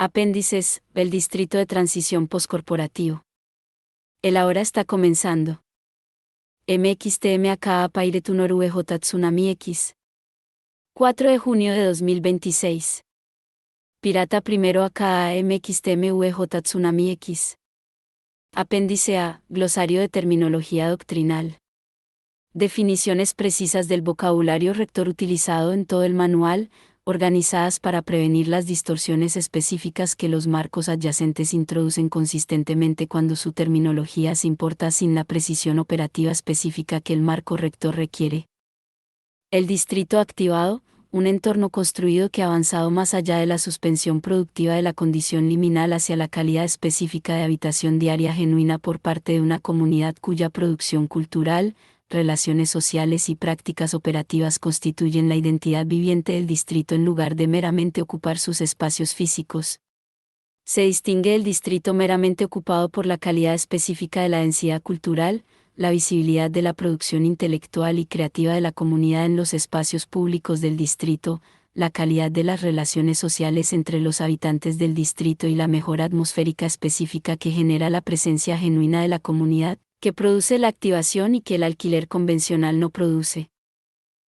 Apéndices, el distrito de transición postcorporativo. El ahora está comenzando. MXTM acá Pairetu Noruejo Tsunami X. 4 de junio de 2026. Pirata primero acá MXTM UEJ Tsunami X. Apéndice A, glosario de terminología doctrinal. Definiciones precisas del vocabulario rector utilizado en todo el manual, organizadas para prevenir las distorsiones específicas que los marcos adyacentes introducen consistentemente cuando su terminología se importa sin la precisión operativa específica que el marco rector requiere. El distrito activado, un entorno construido que ha avanzado más allá de la suspensión productiva de la condición liminal hacia la calidad específica de habitación diaria genuina por parte de una comunidad cuya producción cultural, relaciones sociales y prácticas operativas constituyen la identidad viviente del distrito en lugar de meramente ocupar sus espacios físicos. Se distingue el distrito meramente ocupado por la calidad específica de la densidad cultural, la visibilidad de la producción intelectual y creativa de la comunidad en los espacios públicos del distrito, la calidad de las relaciones sociales entre los habitantes del distrito y la mejora atmosférica específica que genera la presencia genuina de la comunidad, que produce la activación y que el alquiler convencional no produce.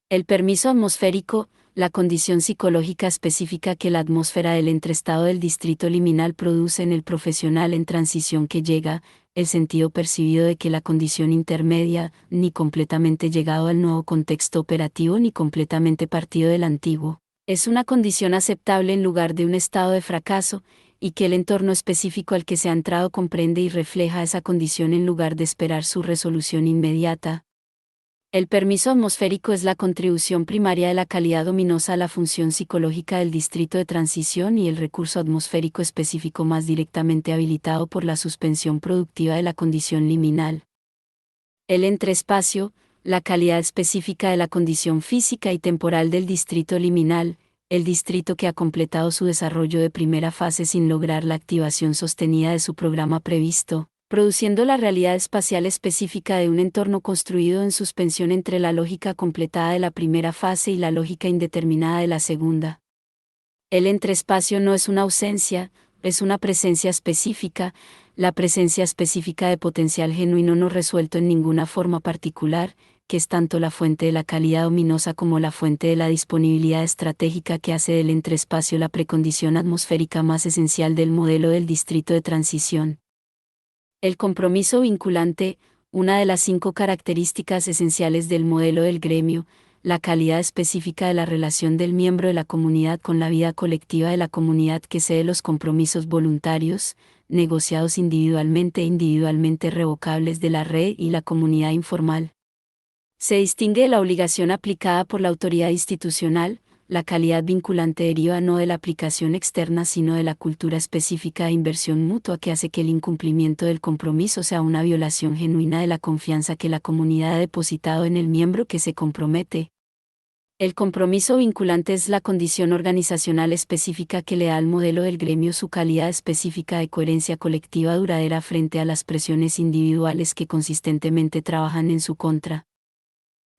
El permiso atmosférico, la condición psicológica específica que la atmósfera del entreestado del distrito liminal produce en el profesional en transición que llega, el sentido percibido de que la condición intermedia, ni completamente llegado al nuevo contexto operativo ni completamente partido del antiguo, es una condición aceptable en lugar de un estado de fracaso, y que el entorno específico al que se ha entrado comprende y refleja esa condición en lugar de esperar su resolución inmediata. El permiso atmosférico es la contribución primaria de la calidad ominosa a la función psicológica del distrito de transición y el recurso atmosférico específico más directamente habilitado por la suspensión productiva de la condición liminal. El entreespacio, la calidad específica de la condición física y temporal del distrito liminal, el distrito que ha completado su desarrollo de primera fase sin lograr la activación sostenida de su programa previsto, produciendo la realidad espacial específica de un entorno construido en suspensión entre la lógica completada de la primera fase y la lógica indeterminada de la segunda. El entreespacio no es una ausencia, es una presencia específica, la presencia específica de potencial genuino no resuelto en ninguna forma particular, que es tanto la fuente de la calidad ominosa como la fuente de la disponibilidad estratégica que hace del entreespacio la precondición atmosférica más esencial del modelo del distrito de transición. El compromiso vinculante, una de las 5 características esenciales del modelo del gremio, la calidad específica de la relación del miembro de la comunidad con la vida colectiva de la comunidad que cede los compromisos voluntarios, negociados individualmente e individualmente revocables de la red y la comunidad informal. Se distingue de la obligación aplicada por la autoridad institucional, la calidad vinculante deriva no de la aplicación externa sino de la cultura específica de inversión mutua que hace que el incumplimiento del compromiso sea una violación genuina de la confianza que la comunidad ha depositado en el miembro que se compromete. El compromiso vinculante es la condición organizacional específica que le da al modelo del gremio su calidad específica de coherencia colectiva duradera frente a las presiones individuales que consistentemente trabajan en su contra.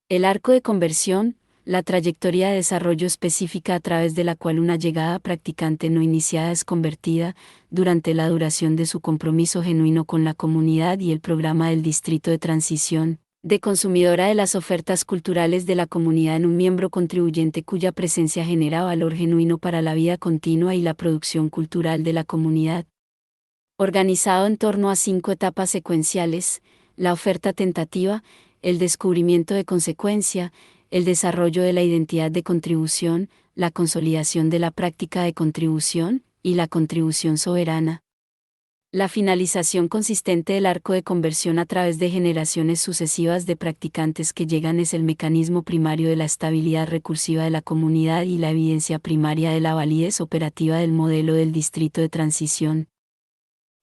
El arco de conversión, la trayectoria de desarrollo específica a través de la cual una llegada practicante no iniciada es convertida, durante la duración de su compromiso genuino con la comunidad y el programa del distrito de transición, de consumidora de las ofertas culturales de la comunidad en un miembro contribuyente cuya presencia genera valor genuino para la vida continua y la producción cultural de la comunidad. Organizado en torno a 5 etapas secuenciales: la oferta tentativa, el descubrimiento de consecuencia, el desarrollo de la identidad de contribución, la consolidación de la práctica de contribución, y la contribución soberana. La finalización consistente del arco de conversión a través de generaciones sucesivas de practicantes que llegan es el mecanismo primario de la estabilidad recursiva de la comunidad y la evidencia primaria de la validez operativa del modelo del distrito de transición.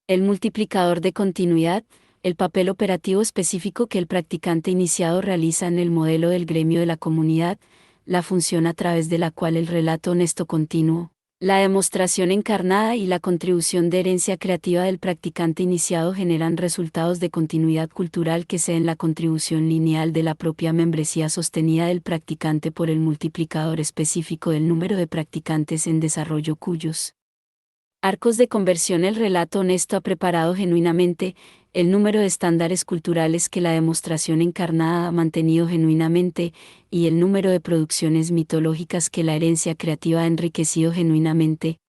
El multiplicador de continuidad, el papel operativo específico que el practicante iniciado realiza en el modelo del gremio de la comunidad, la función a través de la cual el relato honesto continuo, la demostración encarnada y la contribución de herencia creativa del practicante iniciado generan resultados de continuidad cultural que ceden la contribución lineal de la propia membresía sostenida del practicante por el multiplicador específico del número de practicantes en desarrollo cuyos Arcos de conversión. El relato honesto ha preparado genuinamente, el número de estándares culturales que la demostración encarnada ha mantenido genuinamente, y el número de producciones mitológicas que la herencia creativa ha enriquecido genuinamente.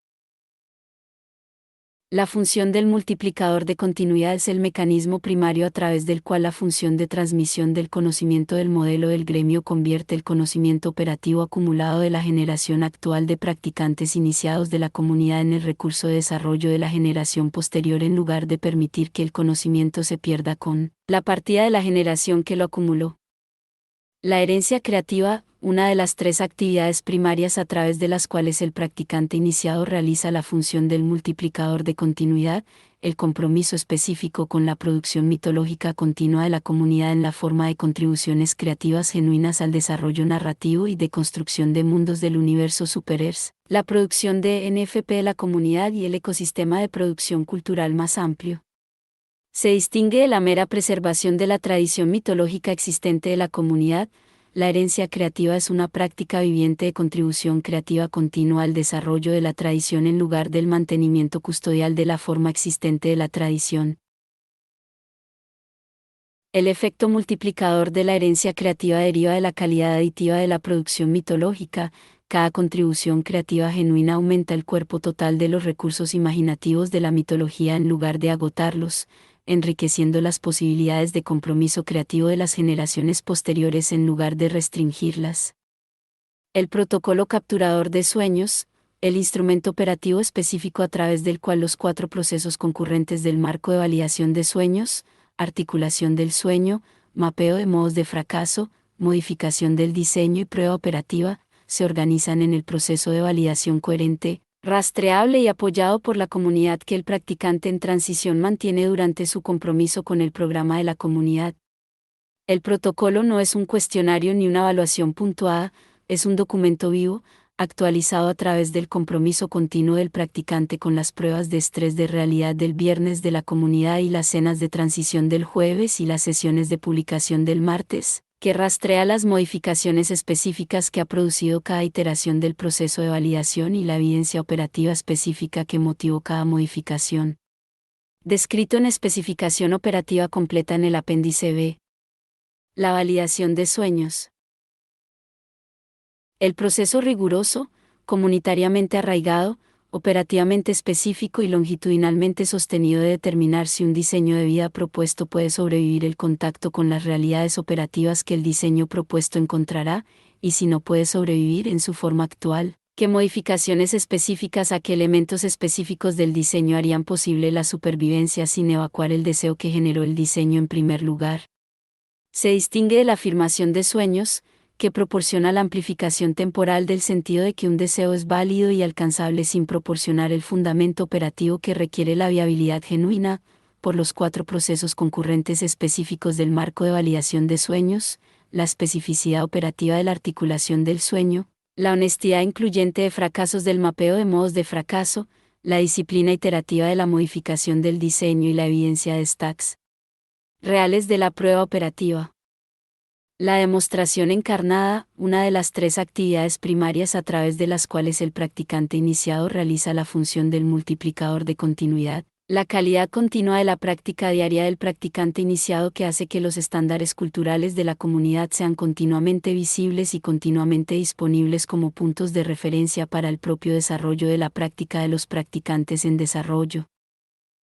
La función del multiplicador de continuidad es el mecanismo primario a través del cual la función de transmisión del conocimiento del modelo del gremio convierte el conocimiento operativo acumulado de la generación actual de practicantes iniciados de la comunidad en el recurso de desarrollo de la generación posterior, en lugar de permitir que el conocimiento se pierda con la partida de la generación que lo acumuló. La herencia creativa, una de las tres actividades primarias a través de las cuales el practicante iniciado realiza la función del multiplicador de continuidad, el compromiso específico con la producción mitológica continua de la comunidad en la forma de contribuciones creativas genuinas al desarrollo narrativo y de construcción de mundos del universo superers, la producción de NFP de la comunidad y el ecosistema de producción cultural más amplio. Se distingue de la mera preservación de la tradición mitológica existente de la comunidad. La herencia creativa es una práctica viviente de contribución creativa continua al desarrollo de la tradición en lugar del mantenimiento custodial de la forma existente de la tradición. El efecto multiplicador de la herencia creativa deriva de la calidad aditiva de la producción mitológica. Cada contribución creativa genuina aumenta el cuerpo total de los recursos imaginativos de la mitología en lugar de agotarlos, enriqueciendo las posibilidades de compromiso creativo de las generaciones posteriores en lugar de restringirlas. El protocolo capturador de sueños, el instrumento operativo específico a través del cual los 4 procesos concurrentes del marco de validación de sueños, articulación del sueño, mapeo de modos de fracaso, modificación del diseño y prueba operativa, se organizan en el proceso de validación coherente, rastreable y apoyado por la comunidad que el practicante en transición mantiene durante su compromiso con el programa de la comunidad. El protocolo no es un cuestionario ni una evaluación puntuada, es un documento vivo, actualizado a través del compromiso continuo del practicante con las pruebas de estrés de realidad del viernes de la comunidad y las cenas de transición del jueves y las sesiones de publicación del martes, que rastrea las modificaciones específicas que ha producido cada iteración del proceso de validación y la evidencia operativa específica que motivó cada modificación. Descrito en especificación operativa completa en el apéndice B. La validación de sueños. El proceso riguroso, comunitariamente arraigado, operativamente específico y longitudinalmente sostenido de determinar si un diseño de vida propuesto puede sobrevivir el contacto con las realidades operativas que el diseño propuesto encontrará, y si no puede sobrevivir en su forma actual, qué modificaciones específicas a qué elementos específicos del diseño harían posible la supervivencia sin evacuar el deseo que generó el diseño en primer lugar. Se distingue de la afirmación de sueños, que proporciona la amplificación temporal del sentido de que un deseo es válido y alcanzable sin proporcionar el fundamento operativo que requiere la viabilidad genuina, por los 4 procesos concurrentes específicos del marco de validación de sueños, la especificidad operativa de la articulación del sueño, la honestidad incluyente de fracasos del mapeo de modos de fracaso, la disciplina iterativa de la modificación del diseño y la evidencia de stacks reales de la prueba operativa. La demostración encarnada, una de las 3 actividades primarias a través de las cuales el practicante iniciado realiza la función del multiplicador de continuidad, la calidad continua de la práctica diaria del practicante iniciado que hace que los estándares culturales de la comunidad sean continuamente visibles y continuamente disponibles como puntos de referencia para el propio desarrollo de la práctica de los practicantes en desarrollo.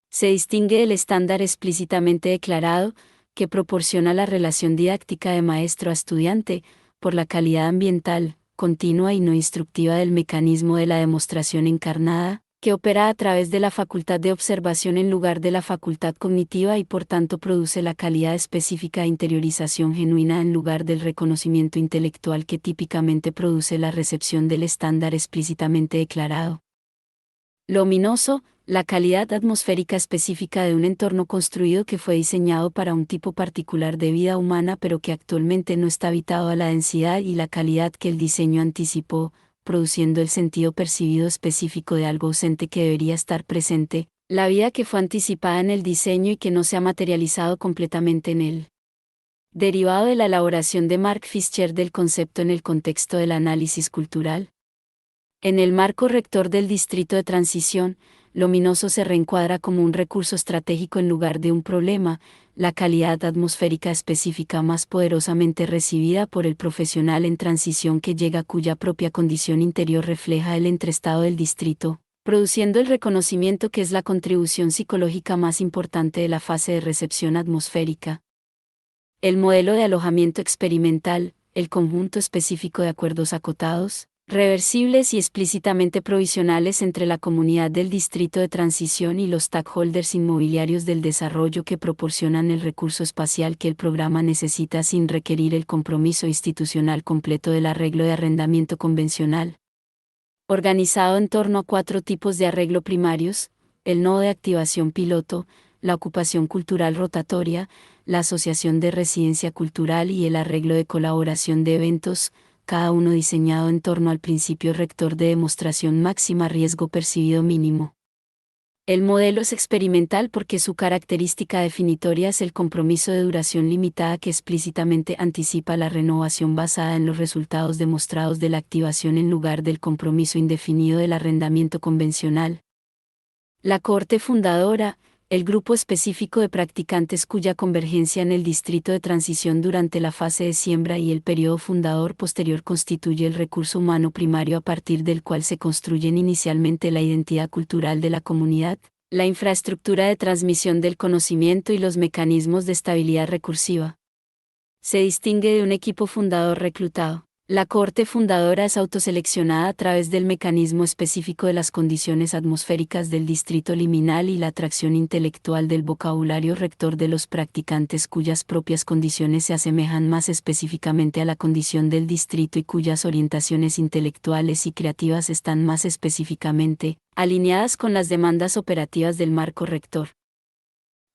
Se distingue del estándar explícitamente declarado, que proporciona la relación didáctica de maestro a estudiante, por la calidad ambiental, continua y no instructiva del mecanismo de la demostración encarnada, que opera a través de la facultad de observación en lugar de la facultad cognitiva y por tanto produce la calidad específica de interiorización genuina en lugar del reconocimiento intelectual que típicamente produce la recepción del estándar explícitamente declarado. Lo ominoso, la calidad atmosférica específica de un entorno construido que fue diseñado para un tipo particular de vida humana pero que actualmente no está habitado a la densidad y la calidad que el diseño anticipó, produciendo el sentido percibido específico de algo ausente que debería estar presente, la vida que fue anticipada en el diseño y que no se ha materializado completamente en él. Derivado de la elaboración de Mark Fischer del concepto en el contexto del análisis cultural. En el marco rector del Distrito de Transición, luminoso se reencuadra como un recurso estratégico en lugar de un problema, la calidad atmosférica específica más poderosamente recibida por el profesional en transición que llega cuya propia condición interior refleja el entreestado del distrito, produciendo el reconocimiento que es la contribución psicológica más importante de la fase de recepción atmosférica. El modelo de alojamiento experimental, el conjunto específico de acuerdos acotados, reversibles y explícitamente provisionales entre la comunidad del distrito de transición y los stakeholders inmobiliarios del desarrollo que proporcionan el recurso espacial que el programa necesita sin requerir el compromiso institucional completo del arreglo de arrendamiento convencional. Organizado en torno a 4 tipos de arreglo primarios: el nodo de activación piloto, la ocupación cultural rotatoria, la asociación de residencia cultural y el arreglo de colaboración de eventos, cada uno diseñado en torno al principio rector de demostración máxima riesgo percibido mínimo. El modelo es experimental porque su característica definitoria es el compromiso de duración limitada que explícitamente anticipa la renovación basada en los resultados demostrados de la activación en lugar del compromiso indefinido del arrendamiento convencional. La cohorte fundadora, el grupo específico de practicantes cuya convergencia en el distrito de transición durante la fase de siembra y el periodo fundador posterior constituye el recurso humano primario a partir del cual se construyen inicialmente la identidad cultural de la comunidad, la infraestructura de transmisión del conocimiento y los mecanismos de estabilidad recursiva. Se distingue de un equipo fundador reclutado. La cohorte fundadora es autoseleccionada a través del mecanismo específico de las condiciones atmosféricas del distrito liminal y la atracción intelectual del vocabulario rector de los practicantes cuyas propias condiciones se asemejan más específicamente a la condición del distrito y cuyas orientaciones intelectuales y creativas están más específicamente alineadas con las demandas operativas del marco rector.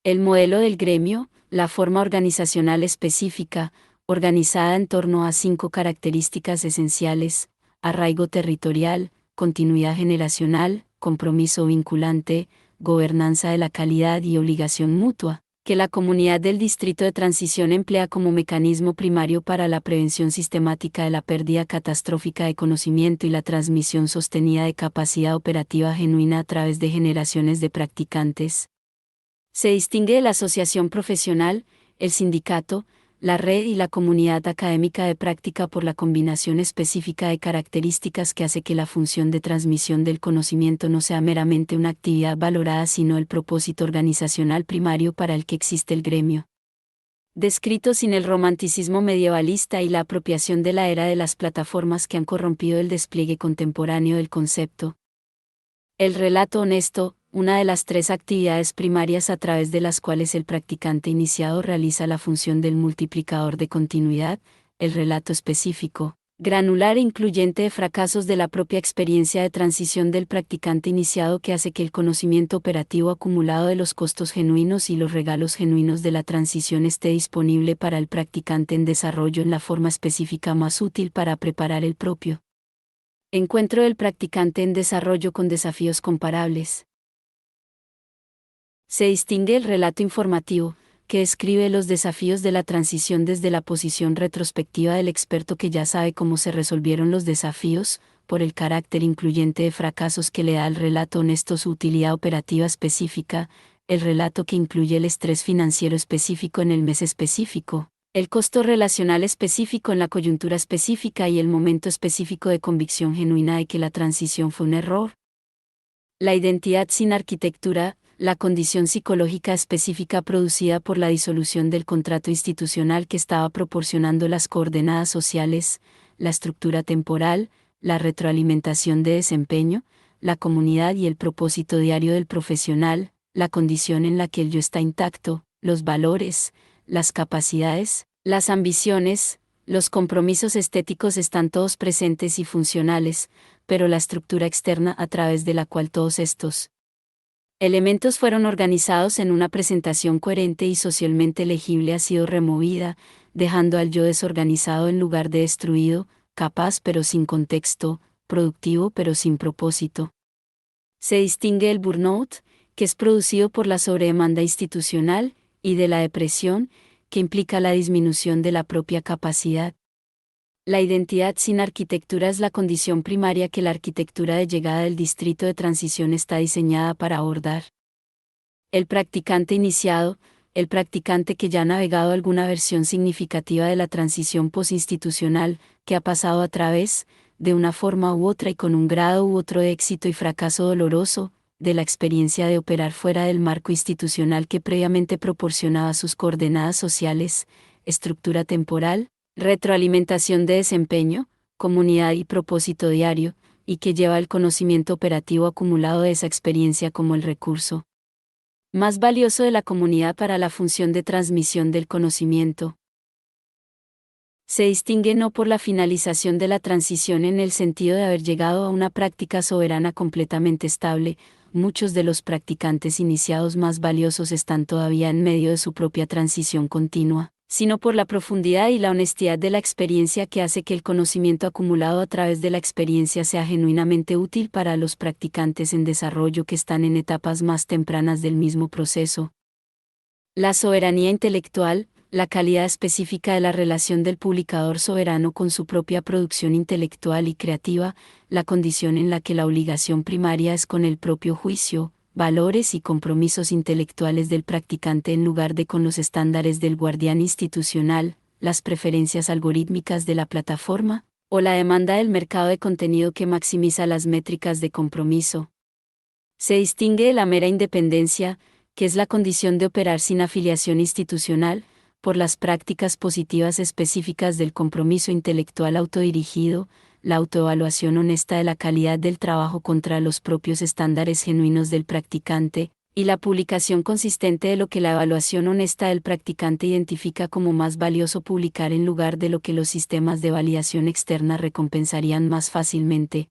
El modelo del gremio, la forma organizacional específica, organizada en torno a 5 características esenciales: arraigo territorial, continuidad generacional, compromiso vinculante, gobernanza de la calidad y obligación mutua, que la comunidad del distrito de transición emplea como mecanismo primario para la prevención sistemática de la pérdida catastrófica de conocimiento y la transmisión sostenida de capacidad operativa genuina a través de generaciones de practicantes. Se distingue de la asociación profesional, el sindicato, la red y la comunidad académica de práctica por la combinación específica de características que hace que la función de transmisión del conocimiento no sea meramente una actividad valorada sino el propósito organizacional primario para el que existe el gremio. Descrito sin el romanticismo medievalista y la apropiación de la era de las plataformas que han corrompido el despliegue contemporáneo del concepto. El relato honesto, una de las 3 actividades primarias a través de las cuales el practicante iniciado realiza la función del multiplicador de continuidad, el relato específico, granular e incluyente de fracasos de la propia experiencia de transición del practicante iniciado que hace que el conocimiento operativo acumulado de los costos genuinos y los regalos genuinos de la transición esté disponible para el practicante en desarrollo en la forma específica más útil para preparar el propio encuentro del practicante en desarrollo con desafíos comparables. Se distingue el relato informativo, que describe los desafíos de la transición desde la posición retrospectiva del experto que ya sabe cómo se resolvieron los desafíos, por el carácter incluyente de fracasos que le da al relato honesto su utilidad operativa específica, el relato que incluye el estrés financiero específico en el mes específico, el costo relacional específico en la coyuntura específica y el momento específico de convicción genuina de que la transición fue un error. La identidad sin arquitectura, la condición psicológica específica producida por la disolución del contrato institucional que estaba proporcionando las coordenadas sociales, la estructura temporal, la retroalimentación de desempeño, la comunidad y el propósito diario del profesional, la condición en la que el yo está intacto, los valores, las capacidades, las ambiciones, los compromisos estéticos están todos presentes y funcionales, pero la estructura externa a través de la cual todos estos elementos fueron organizados en una presentación coherente y socialmente legible ha sido removida, dejando al yo desorganizado en lugar de destruido, capaz pero sin contexto, productivo pero sin propósito. Se distingue el burnout, que es producido por la sobredemanda institucional, y de la depresión, que implica la disminución de la propia capacidad. La identidad sin arquitectura es la condición primaria que la arquitectura de llegada del distrito de transición está diseñada para abordar. El practicante iniciado, el practicante que ya ha navegado alguna versión significativa de la transición posinstitucional, que ha pasado a través, de una forma u otra y con un grado u otro de éxito y fracaso doloroso, de la experiencia de operar fuera del marco institucional que previamente proporcionaba sus coordenadas sociales, estructura temporal, retroalimentación de desempeño, comunidad y propósito diario, y que lleva el conocimiento operativo acumulado de esa experiencia como el recurso más valioso de la comunidad para la función de transmisión del conocimiento. Se distingue no por la finalización de la transición en el sentido de haber llegado a una práctica soberana completamente estable, muchos de los practicantes iniciados más valiosos están todavía en medio de su propia transición continua, sino por la profundidad y la honestidad de la experiencia que hace que el conocimiento acumulado a través de la experiencia sea genuinamente útil para los practicantes en desarrollo que están en etapas más tempranas del mismo proceso. La soberanía intelectual, la calidad específica de la relación del publicador soberano con su propia producción intelectual y creativa, la condición en la que la obligación primaria es con el propio juicio, valores y compromisos intelectuales del practicante en lugar de con los estándares del guardián institucional, las preferencias algorítmicas de la plataforma, o la demanda del mercado de contenido que maximiza las métricas de compromiso. Se distingue de la mera independencia, que es la condición de operar sin afiliación institucional, por las prácticas positivas específicas del compromiso intelectual autodirigido, la autoevaluación honesta de la calidad del trabajo contra los propios estándares genuinos del practicante, y la publicación consistente de lo que la evaluación honesta del practicante identifica como más valioso publicar en lugar de lo que los sistemas de validación externa recompensarían más fácilmente.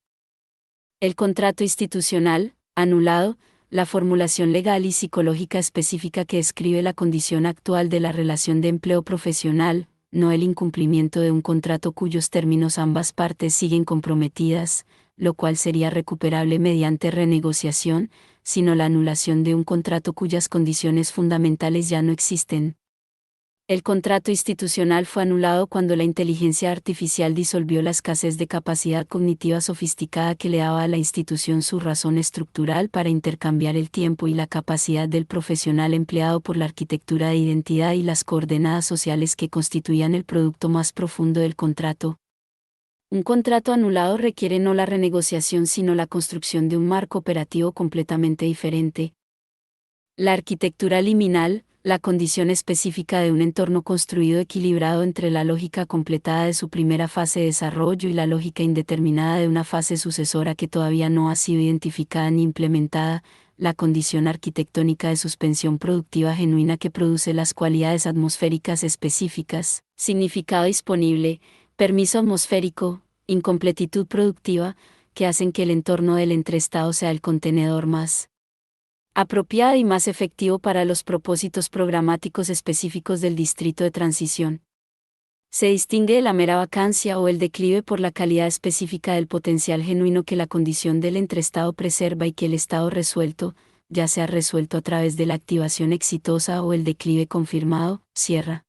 El contrato institucional, anulado, la formulación legal y psicológica específica que describe la condición actual de la relación de empleo profesional, no el incumplimiento de un contrato cuyos términos ambas partes siguen comprometidas, lo cual sería recuperable mediante renegociación, sino la anulación de un contrato cuyas condiciones fundamentales ya no existen. El contrato institucional fue anulado cuando la inteligencia artificial disolvió la escasez de capacidad cognitiva sofisticada que le daba a la institución su razón estructural para intercambiar el tiempo y la capacidad del profesional empleado por la arquitectura de identidad y las coordenadas sociales que constituían el producto más profundo del contrato. Un contrato anulado requiere no la renegociación sino la construcción de un marco operativo completamente diferente. La arquitectura liminal, la condición específica de un entorno construido equilibrado entre la lógica completada de su primera fase de desarrollo y la lógica indeterminada de una fase sucesora que todavía no ha sido identificada ni implementada, la condición arquitectónica de suspensión productiva genuina que produce las cualidades atmosféricas específicas, significado disponible, permiso atmosférico, incompletitud productiva, que hacen que el entorno del entreestado sea el contenedor más apropiado y más efectivo para los propósitos programáticos específicos del distrito de transición. Se distingue de la mera vacancia o el declive por la calidad específica del potencial genuino que la condición del entreestado preserva y que el estado resuelto, ya sea resuelto a través de la activación exitosa o el declive confirmado, cierra.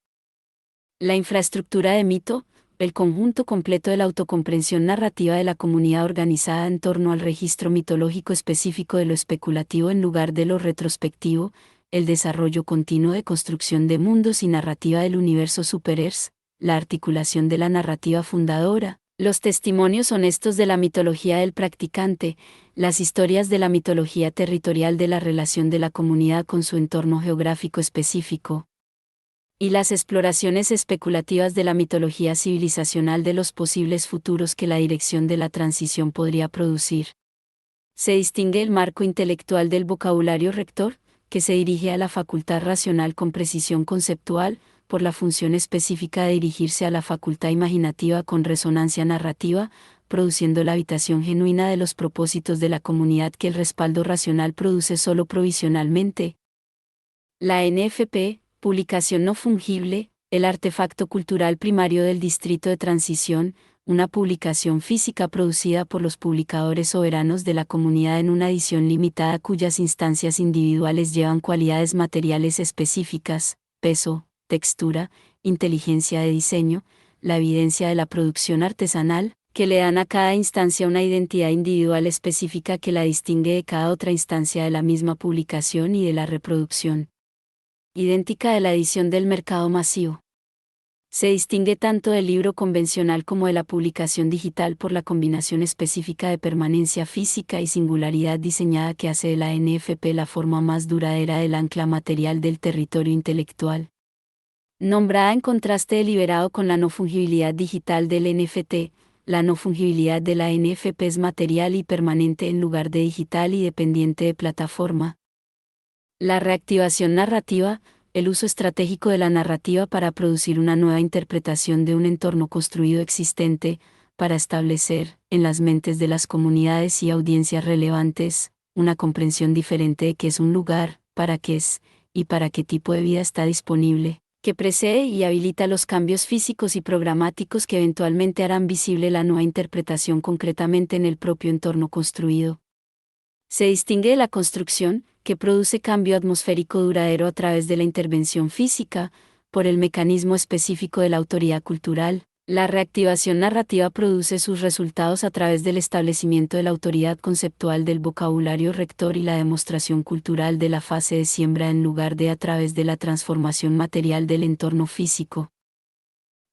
La infraestructura de mito, el conjunto completo de la autocomprensión narrativa de la comunidad organizada en torno al registro mitológico específico de lo especulativo en lugar de lo retrospectivo, el desarrollo continuo de construcción de mundos y narrativa del universo superers, la articulación de la narrativa fundadora, los testimonios honestos de la mitología del practicante, las historias de la mitología territorial de la relación de la comunidad con su entorno geográfico específico, y las exploraciones especulativas de la mitología civilizacional de los posibles futuros que la dirección de la transición podría producir. Se distingue el marco intelectual del vocabulario rector, que se dirige a la facultad racional con precisión conceptual, por la función específica de dirigirse a la facultad imaginativa con resonancia narrativa, produciendo la habitación genuina de los propósitos de la comunidad que el respaldo racional produce solo provisionalmente. La NFP, publicación no fungible, el artefacto cultural primario del distrito de transición, una publicación física producida por los publicadores soberanos de la comunidad en una edición limitada cuyas instancias individuales llevan cualidades materiales específicas, peso, textura, inteligencia de diseño, la evidencia de la producción artesanal, que le dan a cada instancia una identidad individual específica que la distingue de cada otra instancia de la misma publicación y de la reproducción idéntica de la edición del mercado masivo. Se distingue tanto del libro convencional como de la publicación digital por la combinación específica de permanencia física y singularidad diseñada que hace de la NFP la forma más duradera del ancla material del territorio intelectual. Nombrada en contraste deliberado con la no fungibilidad digital del NFT, la no fungibilidad de la NFP es material y permanente en lugar de digital y dependiente de plataforma. La reactivación narrativa, el uso estratégico de la narrativa para producir una nueva interpretación de un entorno construido existente, para establecer, en las mentes de las comunidades y audiencias relevantes, una comprensión diferente de qué es un lugar, para qué es, y para qué tipo de vida está disponible, que precede y habilita los cambios físicos y programáticos que eventualmente harán visible la nueva interpretación concretamente en el propio entorno construido. Se distingue de la construcción, que produce cambio atmosférico duradero a través de la intervención física, por el mecanismo específico de la autoridad cultural. La reactivación narrativa produce sus resultados a través del establecimiento de la autoridad conceptual del vocabulario rector y la demostración cultural de la fase de siembra en lugar de a través de la transformación material del entorno físico.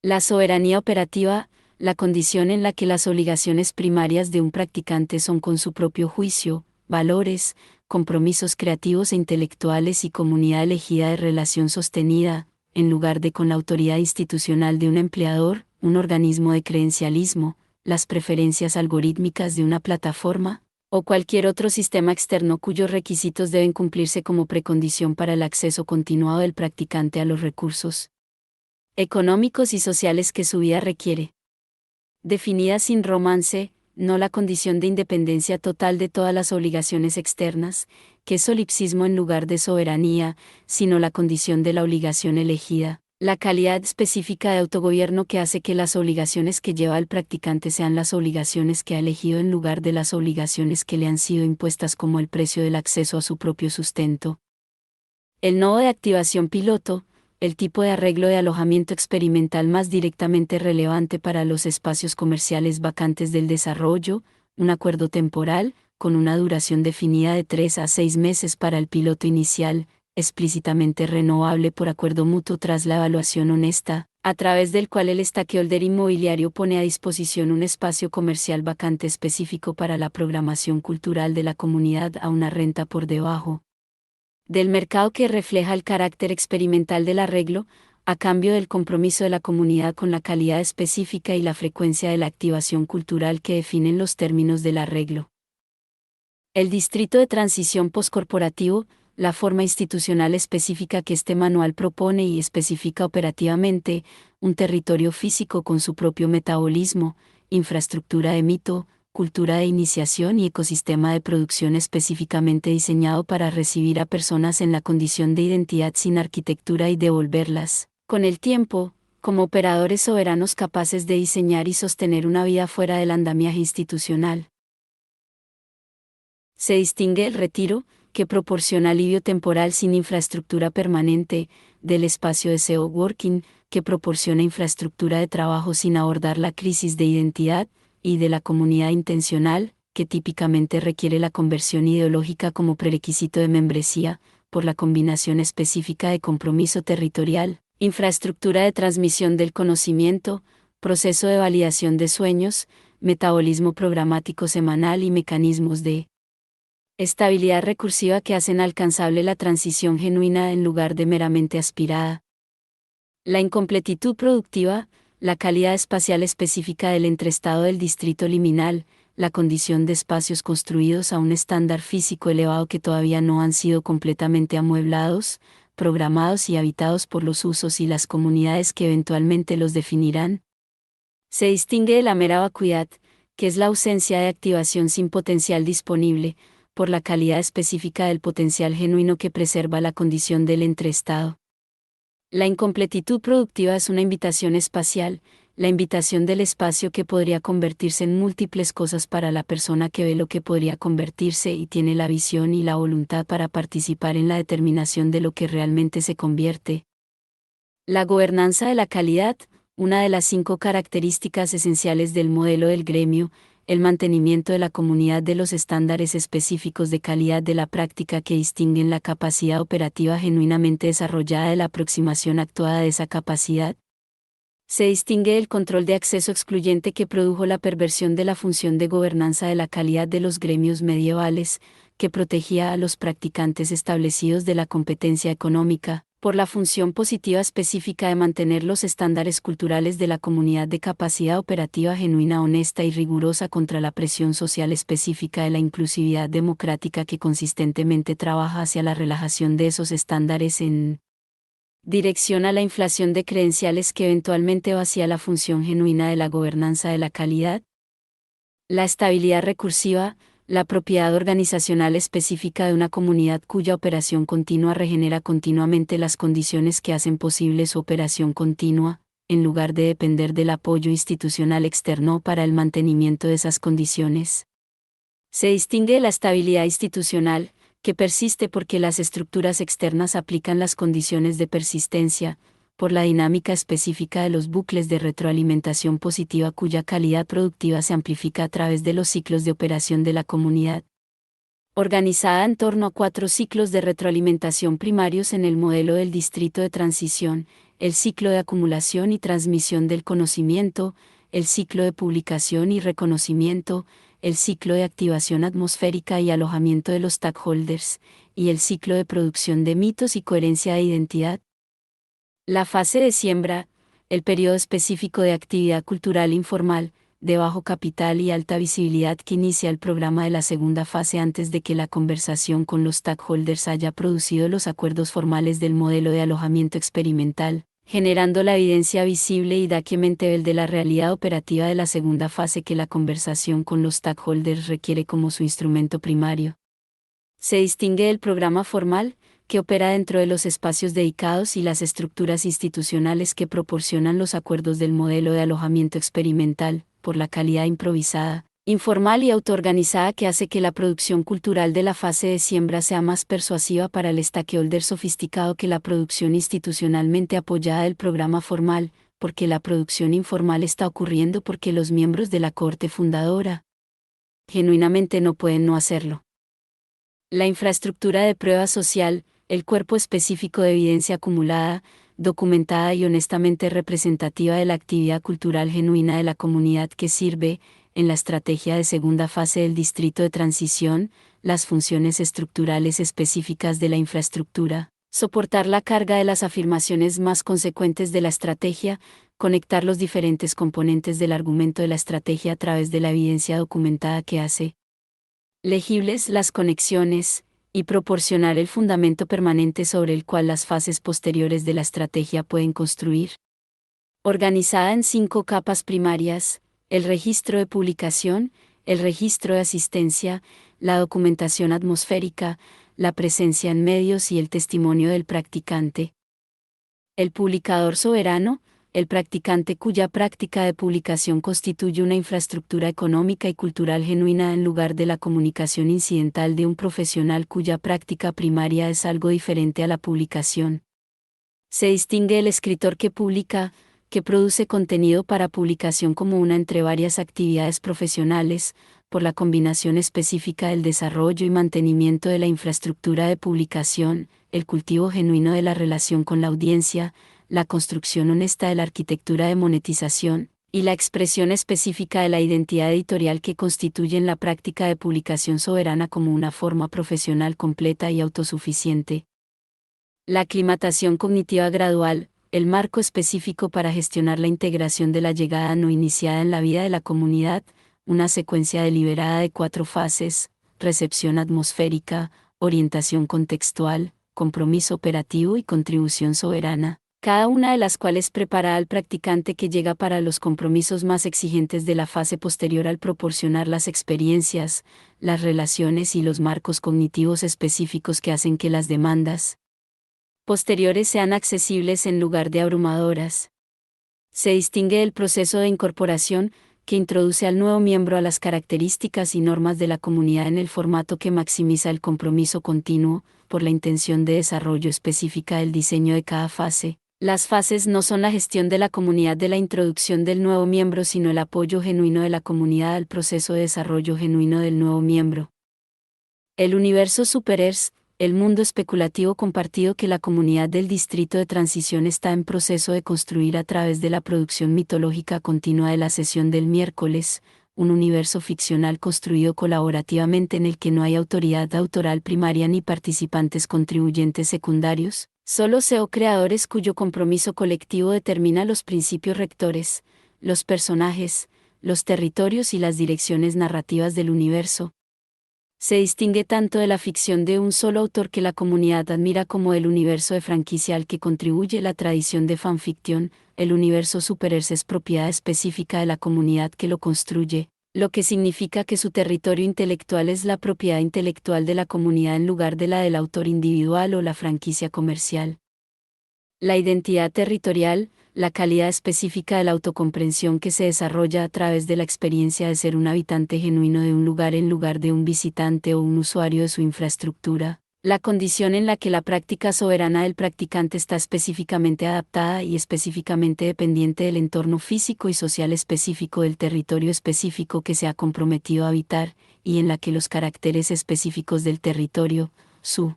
La soberanía operativa, la condición en la que las obligaciones primarias de un practicante son con su propio juicio, valores, compromisos creativos e intelectuales y comunidad elegida de relación sostenida, en lugar de con la autoridad institucional de un empleador, un organismo de credencialismo, las preferencias algorítmicas de una plataforma, o cualquier otro sistema externo cuyos requisitos deben cumplirse como precondición para el acceso continuado del practicante a los recursos económicos y sociales que su vida requiere. Definida sin romance, no la condición de independencia total de todas las obligaciones externas, que es solipsismo en lugar de soberanía, sino la condición de la obligación elegida, la calidad específica de autogobierno que hace que las obligaciones que lleva el practicante sean las obligaciones que ha elegido en lugar de las obligaciones que le han sido impuestas como el precio del acceso a su propio sustento. El nodo de activación piloto, el tipo de arreglo de alojamiento experimental más directamente relevante para los espacios comerciales vacantes del desarrollo, un acuerdo temporal, con una duración definida de 3 a 6 meses para el piloto inicial, explícitamente renovable por acuerdo mutuo tras la evaluación honesta, a través del cual el stakeholder inmobiliario pone a disposición un espacio comercial vacante específico para la programación cultural de la comunidad a una renta por debajo del mercado que refleja el carácter experimental del arreglo, a cambio del compromiso de la comunidad con la calidad específica y la frecuencia de la activación cultural que definen los términos del arreglo. El distrito de transición postcorporativo, la forma institucional específica que este manual propone y especifica operativamente, un territorio físico con su propio metabolismo, infraestructura de mito, cultura de iniciación y ecosistema de producción específicamente diseñado para recibir a personas en la condición de identidad sin arquitectura y devolverlas, con el tiempo, como operadores soberanos capaces de diseñar y sostener una vida fuera del andamiaje institucional. Se distingue el retiro, que proporciona alivio temporal sin infraestructura permanente, del espacio de SEO Working, que proporciona infraestructura de trabajo sin abordar la crisis de identidad, y de la comunidad intencional, que típicamente requiere la conversión ideológica como prerequisito de membresía, por la combinación específica de compromiso territorial, infraestructura de transmisión del conocimiento, proceso de validación de sueños, metabolismo programático semanal y mecanismos de estabilidad recursiva que hacen alcanzable la transición genuina en lugar de meramente aspirada. La incompletitud productiva, la calidad espacial específica del entreestado del distrito liminal, la condición de espacios construidos a un estándar físico elevado que todavía no han sido completamente amueblados, programados y habitados por los usos y las comunidades que eventualmente los definirán. Se distingue de la mera vacuidad, que es la ausencia de activación sin potencial disponible, por la calidad específica del potencial genuino que preserva la condición del entreestado. La incompletitud productiva es una invitación espacial, la invitación del espacio que podría convertirse en múltiples cosas para la persona que ve lo que podría convertirse y tiene la visión y la voluntad para participar en la determinación de lo que realmente se convierte. La gobernanza de la calidad, Una de las 5 características esenciales del modelo del gremio, el mantenimiento de la comunidad de los estándares específicos de calidad de la práctica que distinguen la capacidad operativa genuinamente desarrollada de la aproximación actuada de esa capacidad. Se distingue el control de acceso excluyente que produjo la perversión de la función de gobernanza de la calidad de los gremios medievales, que protegía a los practicantes establecidos de la competencia económica, por la función positiva específica de mantener los estándares culturales de la comunidad de capacidad operativa genuina, honesta y rigurosa contra la presión social específica de la inclusividad democrática que consistentemente trabaja hacia la relajación de esos estándares en dirección a la inflación de credenciales que eventualmente vacía la función genuina de la gobernanza de la calidad. La estabilidad recursiva, la propiedad organizacional específica de una comunidad cuya operación continua regenera continuamente las condiciones que hacen posible su operación continua, en lugar de depender del apoyo institucional externo para el mantenimiento de esas condiciones. Se distingue de la estabilidad institucional, que persiste porque las estructuras externas aplican las condiciones de persistencia, por la dinámica específica de los bucles de retroalimentación positiva cuya calidad productiva se amplifica a través de los ciclos de operación de la comunidad. Organizada en torno a 4 ciclos de retroalimentación primarios en el modelo del distrito de transición, el ciclo de acumulación y transmisión del conocimiento, el ciclo de publicación y reconocimiento, el ciclo de activación atmosférica y alojamiento de los stakeholders, y el ciclo de producción de mitos y coherencia de identidad. La fase de siembra, el periodo específico de actividad cultural informal, de bajo capital y alta visibilidad que inicia el programa de la segunda fase antes de que la conversación con los stakeholders haya producido los acuerdos formales del modelo de alojamiento experimental, generando la evidencia visible y documentable de la realidad operativa de la segunda fase que la conversación con los stakeholders requiere como su instrumento primario. Se distingue del programa formal, que opera dentro de los espacios dedicados y las estructuras institucionales que proporcionan los acuerdos del modelo de alojamiento experimental, por la calidad improvisada, informal y autoorganizada que hace que la producción cultural de la fase de siembra sea más persuasiva para el stakeholder sofisticado que la producción institucionalmente apoyada del programa formal, porque la producción informal está ocurriendo porque los miembros de la cohorte fundadora genuinamente no pueden no hacerlo. La infraestructura de prueba social, el cuerpo específico de evidencia acumulada, documentada y honestamente representativa de la actividad cultural genuina de la comunidad que sirve, en la estrategia de segunda fase del distrito de transición, las funciones estructurales específicas de la infraestructura, soportar la carga de las afirmaciones más consecuentes de la estrategia, conectar los diferentes componentes del argumento de la estrategia a través de la evidencia documentada que hace legibles las conexiones, y proporcionar el fundamento permanente sobre el cual las fases posteriores de la estrategia pueden construir. Organizada en 5 capas primarias, el registro de publicación, el registro de asistencia, la documentación atmosférica, la presencia en medios y el testimonio del practicante. El publicador soberano, el practicante cuya práctica de publicación constituye una infraestructura económica y cultural genuina en lugar de la comunicación incidental de un profesional cuya práctica primaria es algo diferente a la publicación. Se distingue el escritor que publica, que produce contenido para publicación como una entre varias actividades profesionales, por la combinación específica del desarrollo y mantenimiento de la infraestructura de publicación, el cultivo genuino de la relación con la audiencia, la construcción honesta de la arquitectura de monetización, y la expresión específica de la identidad editorial que constituyen la práctica de publicación soberana como una forma profesional completa y autosuficiente. La aclimatación cognitiva gradual, el marco específico para gestionar la integración de la llegada no iniciada en la vida de la comunidad, una secuencia deliberada de 4 fases: recepción atmosférica, orientación contextual, compromiso operativo y contribución soberana, cada una de las cuales prepara al practicante que llega para los compromisos más exigentes de la fase posterior al proporcionar las experiencias, las relaciones y los marcos cognitivos específicos que hacen que las demandas posteriores sean accesibles en lugar de abrumadoras. Se distingue del proceso de incorporación, que introduce al nuevo miembro a las características y normas de la comunidad en el formato que maximiza el compromiso continuo, por la intención de desarrollo específica del diseño de cada fase, Las fases no son la gestión de la comunidad de la introducción del nuevo miembro, sino el apoyo genuino de la comunidad al proceso de desarrollo genuino del nuevo miembro. El universo Superers, el mundo especulativo compartido que la comunidad del distrito de transición está en proceso de construir a través de la producción mitológica continua de la sesión del miércoles, un universo ficcional construido colaborativamente en el que no hay autoridad autoral primaria ni participantes contribuyentes secundarios, solo SEO creadores cuyo compromiso colectivo determina los principios rectores, los personajes, los territorios y las direcciones narrativas del universo. Se distingue tanto de la ficción de un solo autor que la comunidad admira como el universo de franquicia al que contribuye la tradición de fanfiction. El universo Superers es propiedad específica de la comunidad que lo construye, lo que significa que su territorio intelectual es la propiedad intelectual de la comunidad en lugar de la del autor individual o la franquicia comercial. La identidad territorial, la calidad específica de la autocomprensión que se desarrolla a través de la experiencia de ser un habitante genuino de un lugar en lugar de un visitante o un usuario de su infraestructura, la condición en la que la práctica soberana del practicante está específicamente adaptada y específicamente dependiente del entorno físico y social específico del territorio específico que se ha comprometido a habitar, y en la que los caracteres específicos del territorio, su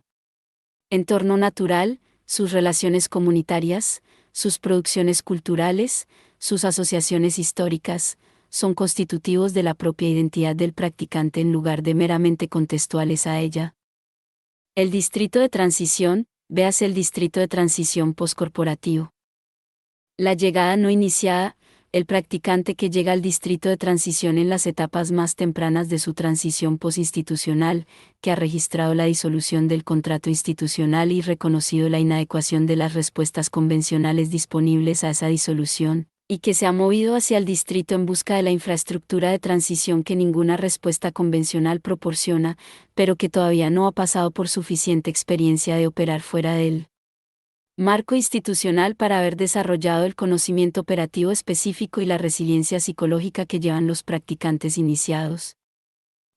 entorno natural, sus relaciones comunitarias, sus producciones culturales, sus asociaciones históricas, son constitutivos de la propia identidad del practicante en lugar de meramente contextuales a ella. El distrito de transición, véase el distrito de transición postcorporativo. La llegada no iniciada, el practicante que llega al distrito de transición en las etapas más tempranas de su transición postinstitucional, que ha registrado la disolución del contrato institucional y reconocido la inadecuación de las respuestas convencionales disponibles a esa disolución, y que se ha movido hacia el distrito en busca de la infraestructura de transición que ninguna respuesta convencional proporciona, pero que todavía no ha pasado por suficiente experiencia de operar fuera de él. Marco institucional para haber desarrollado el conocimiento operativo específico y la resiliencia psicológica que llevan los practicantes iniciados.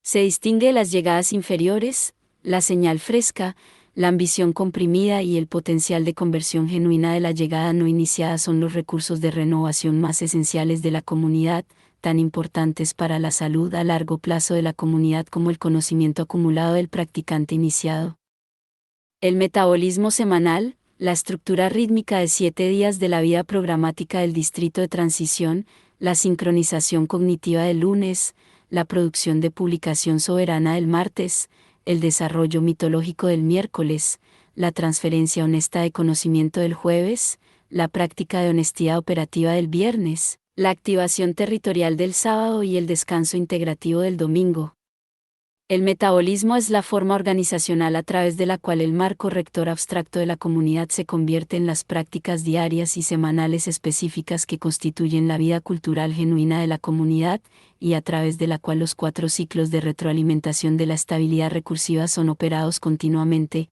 Se distingue de las llegadas inferiores, la señal fresca, la ambición comprimida y el potencial de conversión genuina de la llegada no iniciada son los recursos de renovación más esenciales de la comunidad, tan importantes para la salud a largo plazo de la comunidad como el conocimiento acumulado del practicante iniciado. El metabolismo semanal, la estructura rítmica de 7 días de la vida programática del distrito de transición, la sincronización cognitiva del lunes, la producción de publicación soberana del martes, el desarrollo mitológico del miércoles, la transferencia honesta de conocimiento del jueves, la práctica de honestidad operativa del viernes, la activación territorial del sábado y el descanso integrativo del domingo. El metabolismo es la forma organizacional a través de la cual el marco rector abstracto de la comunidad se convierte en las prácticas diarias y semanales específicas que constituyen la vida cultural genuina de la comunidad, y a través de la cual los 4 ciclos de retroalimentación de la estabilidad recursiva son operados continuamente.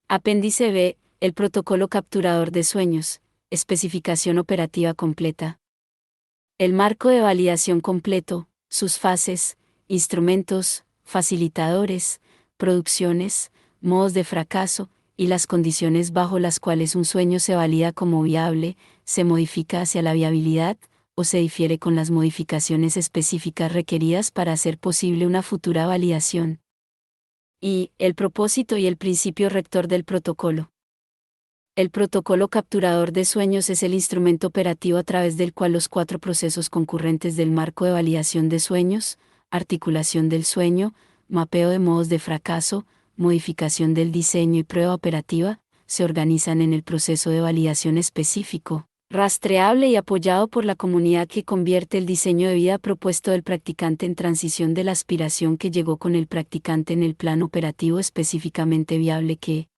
Apéndice B. El protocolo capturador de sueños. Especificación operativa completa. El marco de validación completo, sus fases, instrumentos, facilitadores, producciones, modos de fracaso, y las condiciones bajo las cuales un sueño se valida como viable, se modifica hacia la viabilidad, o se difiere con las modificaciones específicas requeridas para hacer posible una futura validación. Y, el propósito y el principio rector del protocolo. El protocolo capturador de sueños es el instrumento operativo a través del cual los 4 procesos concurrentes del marco de validación de sueños, articulación del sueño, mapeo de modos de fracaso, modificación del diseño y prueba operativa, se organizan en el proceso de validación específico, rastreable y apoyado por la comunidad que convierte el diseño de vida propuesto del practicante en transición de la aspiración que llegó con el practicante en el plano operativo específicamente viable que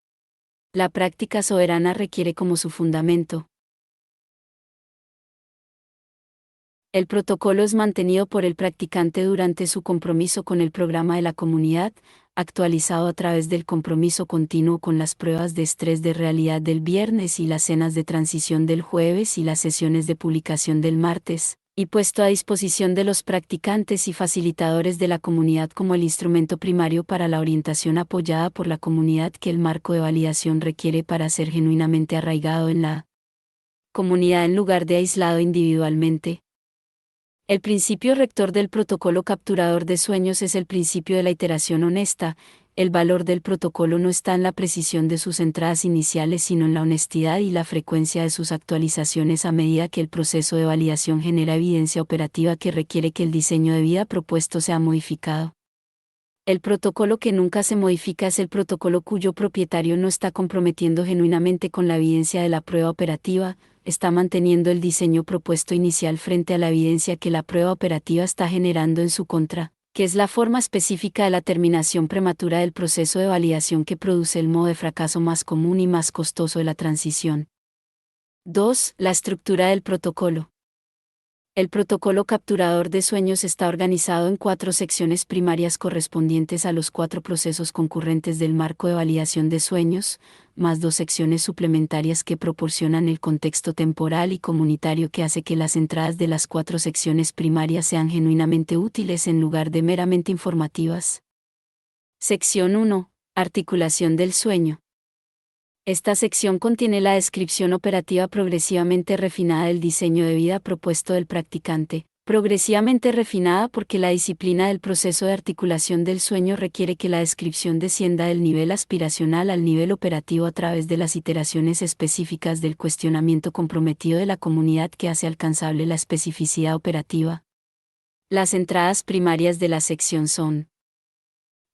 la práctica soberana requiere como su fundamento. El protocolo es mantenido por el practicante durante su compromiso con el programa de la comunidad, actualizado a través del compromiso continuo con las pruebas de estrés de realidad del viernes y las cenas de transición del jueves y las sesiones de publicación del martes, y puesto a disposición de los practicantes y facilitadores de la comunidad como el instrumento primario para la orientación apoyada por la comunidad que el marco de validación requiere para ser genuinamente arraigado en la comunidad en lugar de aislado individualmente. El principio rector del protocolo capturador de sueños es el principio de la iteración honesta. El valor del protocolo no está en la precisión de sus entradas iniciales, sino en la honestidad y la frecuencia de sus actualizaciones a medida que el proceso de validación genera evidencia operativa que requiere que el diseño de vida propuesto sea modificado. El protocolo que nunca se modifica es el protocolo cuyo propietario no está comprometiendo genuinamente con la evidencia de la prueba operativa, está manteniendo el diseño propuesto inicial frente a la evidencia que la prueba operativa está generando en su contra, que es la forma específica de la terminación prematura del proceso de validación que produce el modo de fracaso más común y más costoso de la transición. 2. La estructura del protocolo. El protocolo capturador de sueños está organizado en 4 secciones primarias correspondientes a los 4 procesos concurrentes del marco de validación de sueños, más 2 secciones suplementarias que proporcionan el contexto temporal y comunitario que hace que las entradas de las 4 secciones primarias sean genuinamente útiles en lugar de meramente informativas. Sección 1. Articulación del sueño. Esta sección contiene la descripción operativa progresivamente refinada del diseño de vida propuesto del practicante, progresivamente refinada porque la disciplina del proceso de articulación del sueño requiere que la descripción descienda del nivel aspiracional al nivel operativo a través de las iteraciones específicas del cuestionamiento comprometido de la comunidad que hace alcanzable la especificidad operativa. Las entradas primarias de la sección son: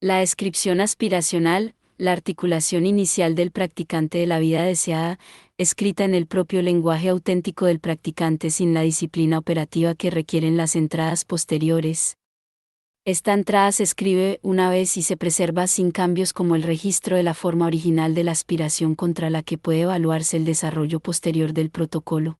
la descripción aspiracional, la articulación inicial del practicante de la vida deseada, escrita en el propio lenguaje auténtico del practicante sin la disciplina operativa que requieren las entradas posteriores. Esta entrada se escribe una vez y se preserva sin cambios como el registro de la forma original de la aspiración contra la que puede evaluarse el desarrollo posterior del protocolo.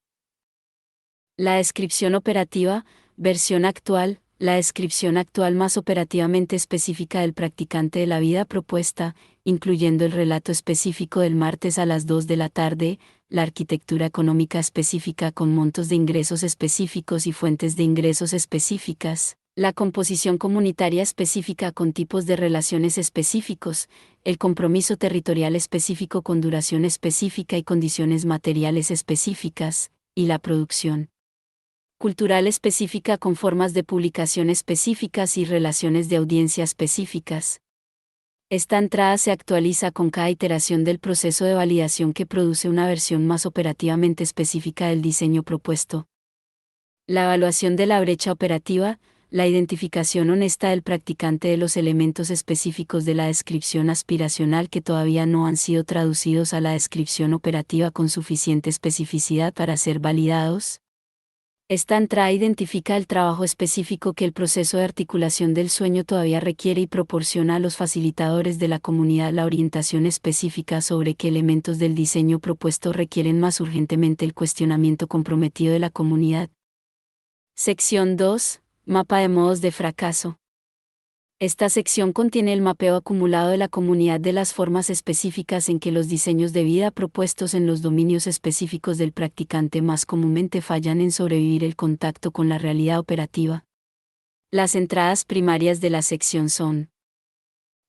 La descripción operativa, versión actual, la descripción actual más operativamente específica del practicante de la vida propuesta, incluyendo el relato específico del martes a las 2 de la tarde, la arquitectura económica específica con montos de ingresos específicos y fuentes de ingresos específicas, la composición comunitaria específica con tipos de relaciones específicos, el compromiso territorial específico con duración específica y condiciones materiales específicas, y la producción cultural específica con formas de publicación específicas y relaciones de audiencia específicas. Esta entrada se actualiza con cada iteración del proceso de validación que produce una versión más operativamente específica del diseño propuesto. La evaluación de la brecha operativa, la identificación honesta del practicante de los elementos específicos de la descripción aspiracional que todavía no han sido traducidos a la descripción operativa con suficiente especificidad para ser validados. Esta entrada identifica el trabajo específico que el proceso de articulación del sueño todavía requiere y proporciona a los facilitadores de la comunidad la orientación específica sobre qué elementos del diseño propuesto requieren más urgentemente el cuestionamiento comprometido de la comunidad. Sección 2. Mapa de modos de fracaso. Esta sección contiene el mapeo acumulado de la comunidad de las formas específicas en que los diseños de vida propuestos en los dominios específicos del practicante más comúnmente fallan en sobrevivir el contacto con la realidad operativa. Las entradas primarias de la sección son: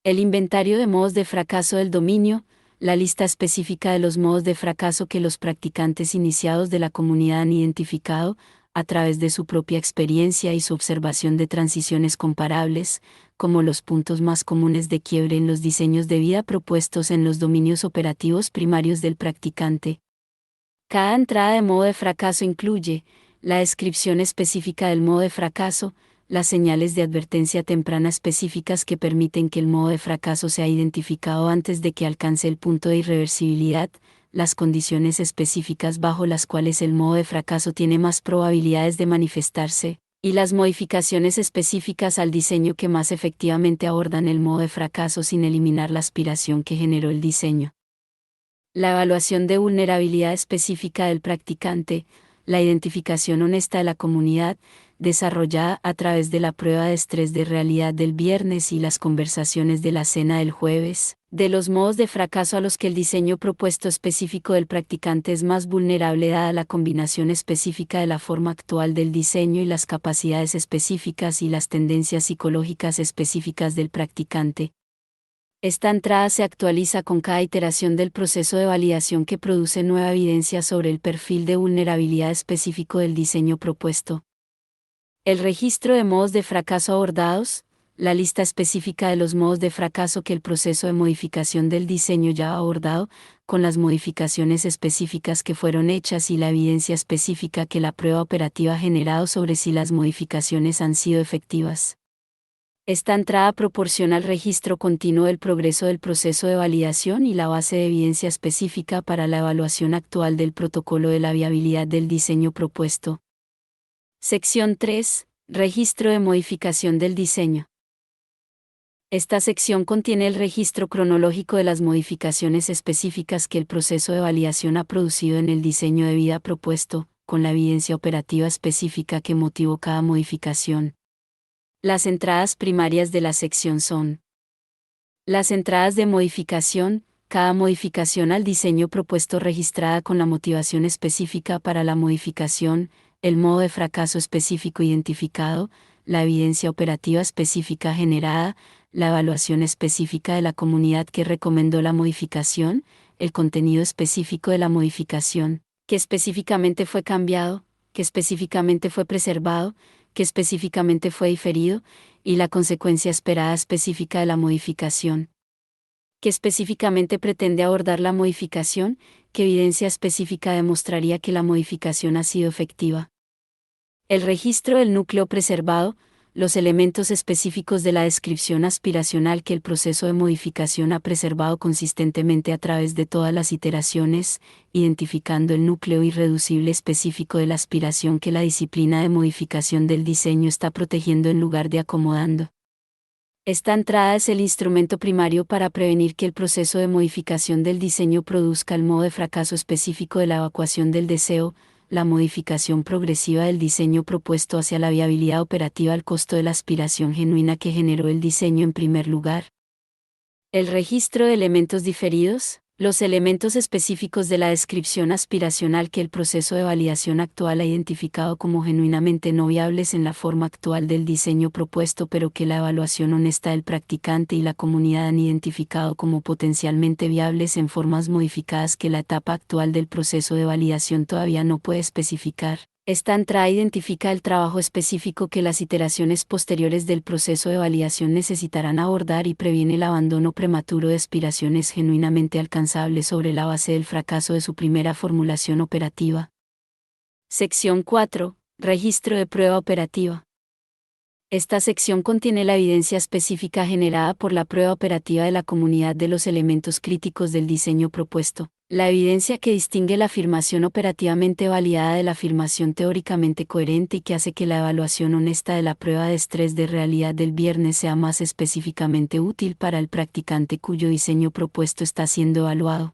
el inventario de modos de fracaso del dominio, la lista específica de los modos de fracaso que los practicantes iniciados de la comunidad han identificado, a través de su propia experiencia y su observación de transiciones comparables, como los puntos más comunes de quiebre en los diseños de vida propuestos en los dominios operativos primarios del practicante. Cada entrada de modo de fracaso incluye la descripción específica del modo de fracaso, las señales de advertencia temprana específicas que permiten que el modo de fracaso sea identificado antes de que alcance el punto de irreversibilidad, las condiciones específicas bajo las cuales el modo de fracaso tiene más probabilidades de manifestarse, y las modificaciones específicas al diseño que más efectivamente abordan el modo de fracaso sin eliminar la aspiración que generó el diseño. La evaluación de vulnerabilidad específica del practicante, la identificación honesta de la comunidad, desarrollada a través de la prueba de estrés de realidad del viernes y las conversaciones de la cena del jueves, de los modos de fracaso a los que el diseño propuesto específico del practicante es más vulnerable dada la combinación específica de la forma actual del diseño y las capacidades específicas y las tendencias psicológicas específicas del practicante. Esta entrada se actualiza con cada iteración del proceso de validación que produce nueva evidencia sobre el perfil de vulnerabilidad específico del diseño propuesto. El registro de modos de fracaso abordados, la lista específica de los modos de fracaso que el proceso de modificación del diseño ya ha abordado, con las modificaciones específicas que fueron hechas y la evidencia específica que la prueba operativa ha generado sobre si las modificaciones han sido efectivas. Esta entrada proporciona el registro continuo del progreso del proceso de validación y la base de evidencia específica para la evaluación actual del protocolo de la viabilidad del diseño propuesto. Sección 3. Registro de modificación del diseño. Esta sección contiene el registro cronológico de las modificaciones específicas que el proceso de validación ha producido en el diseño de vida propuesto, con la evidencia operativa específica que motivó cada modificación. Las entradas primarias de la sección son las entradas de modificación, cada modificación al diseño propuesto registrada con la motivación específica para la modificación, el modo de fracaso específico identificado, la evidencia operativa específica generada, la evaluación específica de la comunidad que recomendó la modificación, el contenido específico de la modificación, que específicamente fue cambiado, que específicamente fue preservado, que específicamente fue diferido, y la consecuencia esperada específica de la modificación, que específicamente pretende abordar la modificación, qué evidencia específica demostraría que la modificación ha sido efectiva. El registro del núcleo preservado, los elementos específicos de la descripción aspiracional que el proceso de modificación ha preservado consistentemente a través de todas las iteraciones, identificando el núcleo irreducible específico de la aspiración que la disciplina de modificación del diseño está protegiendo en lugar de acomodando. Esta entrada es el instrumento primario para prevenir que el proceso de modificación del diseño produzca el modo de fracaso específico de la evacuación del deseo, la modificación progresiva del diseño propuesto hacia la viabilidad operativa al costo de la aspiración genuina que generó el diseño en primer lugar. El registro de elementos diferidos, los elementos específicos de la descripción aspiracional que el proceso de validación actual ha identificado como genuinamente no viables en la forma actual del diseño propuesto, pero que la evaluación honesta del practicante y la comunidad han identificado como potencialmente viables en formas modificadas que la etapa actual del proceso de validación todavía no puede especificar. Esta entrada identifica el trabajo específico que las iteraciones posteriores del proceso de validación necesitarán abordar y previene el abandono prematuro de aspiraciones genuinamente alcanzables sobre la base del fracaso de su primera formulación operativa. Sección 4. Registro de prueba operativa. Esta sección contiene la evidencia específica generada por la prueba operativa de la comunidad de los elementos críticos del diseño propuesto, la evidencia que distingue la afirmación operativamente validada de la afirmación teóricamente coherente y que hace que la evaluación honesta de la prueba de estrés de realidad del viernes sea más específicamente útil para el practicante cuyo diseño propuesto está siendo evaluado.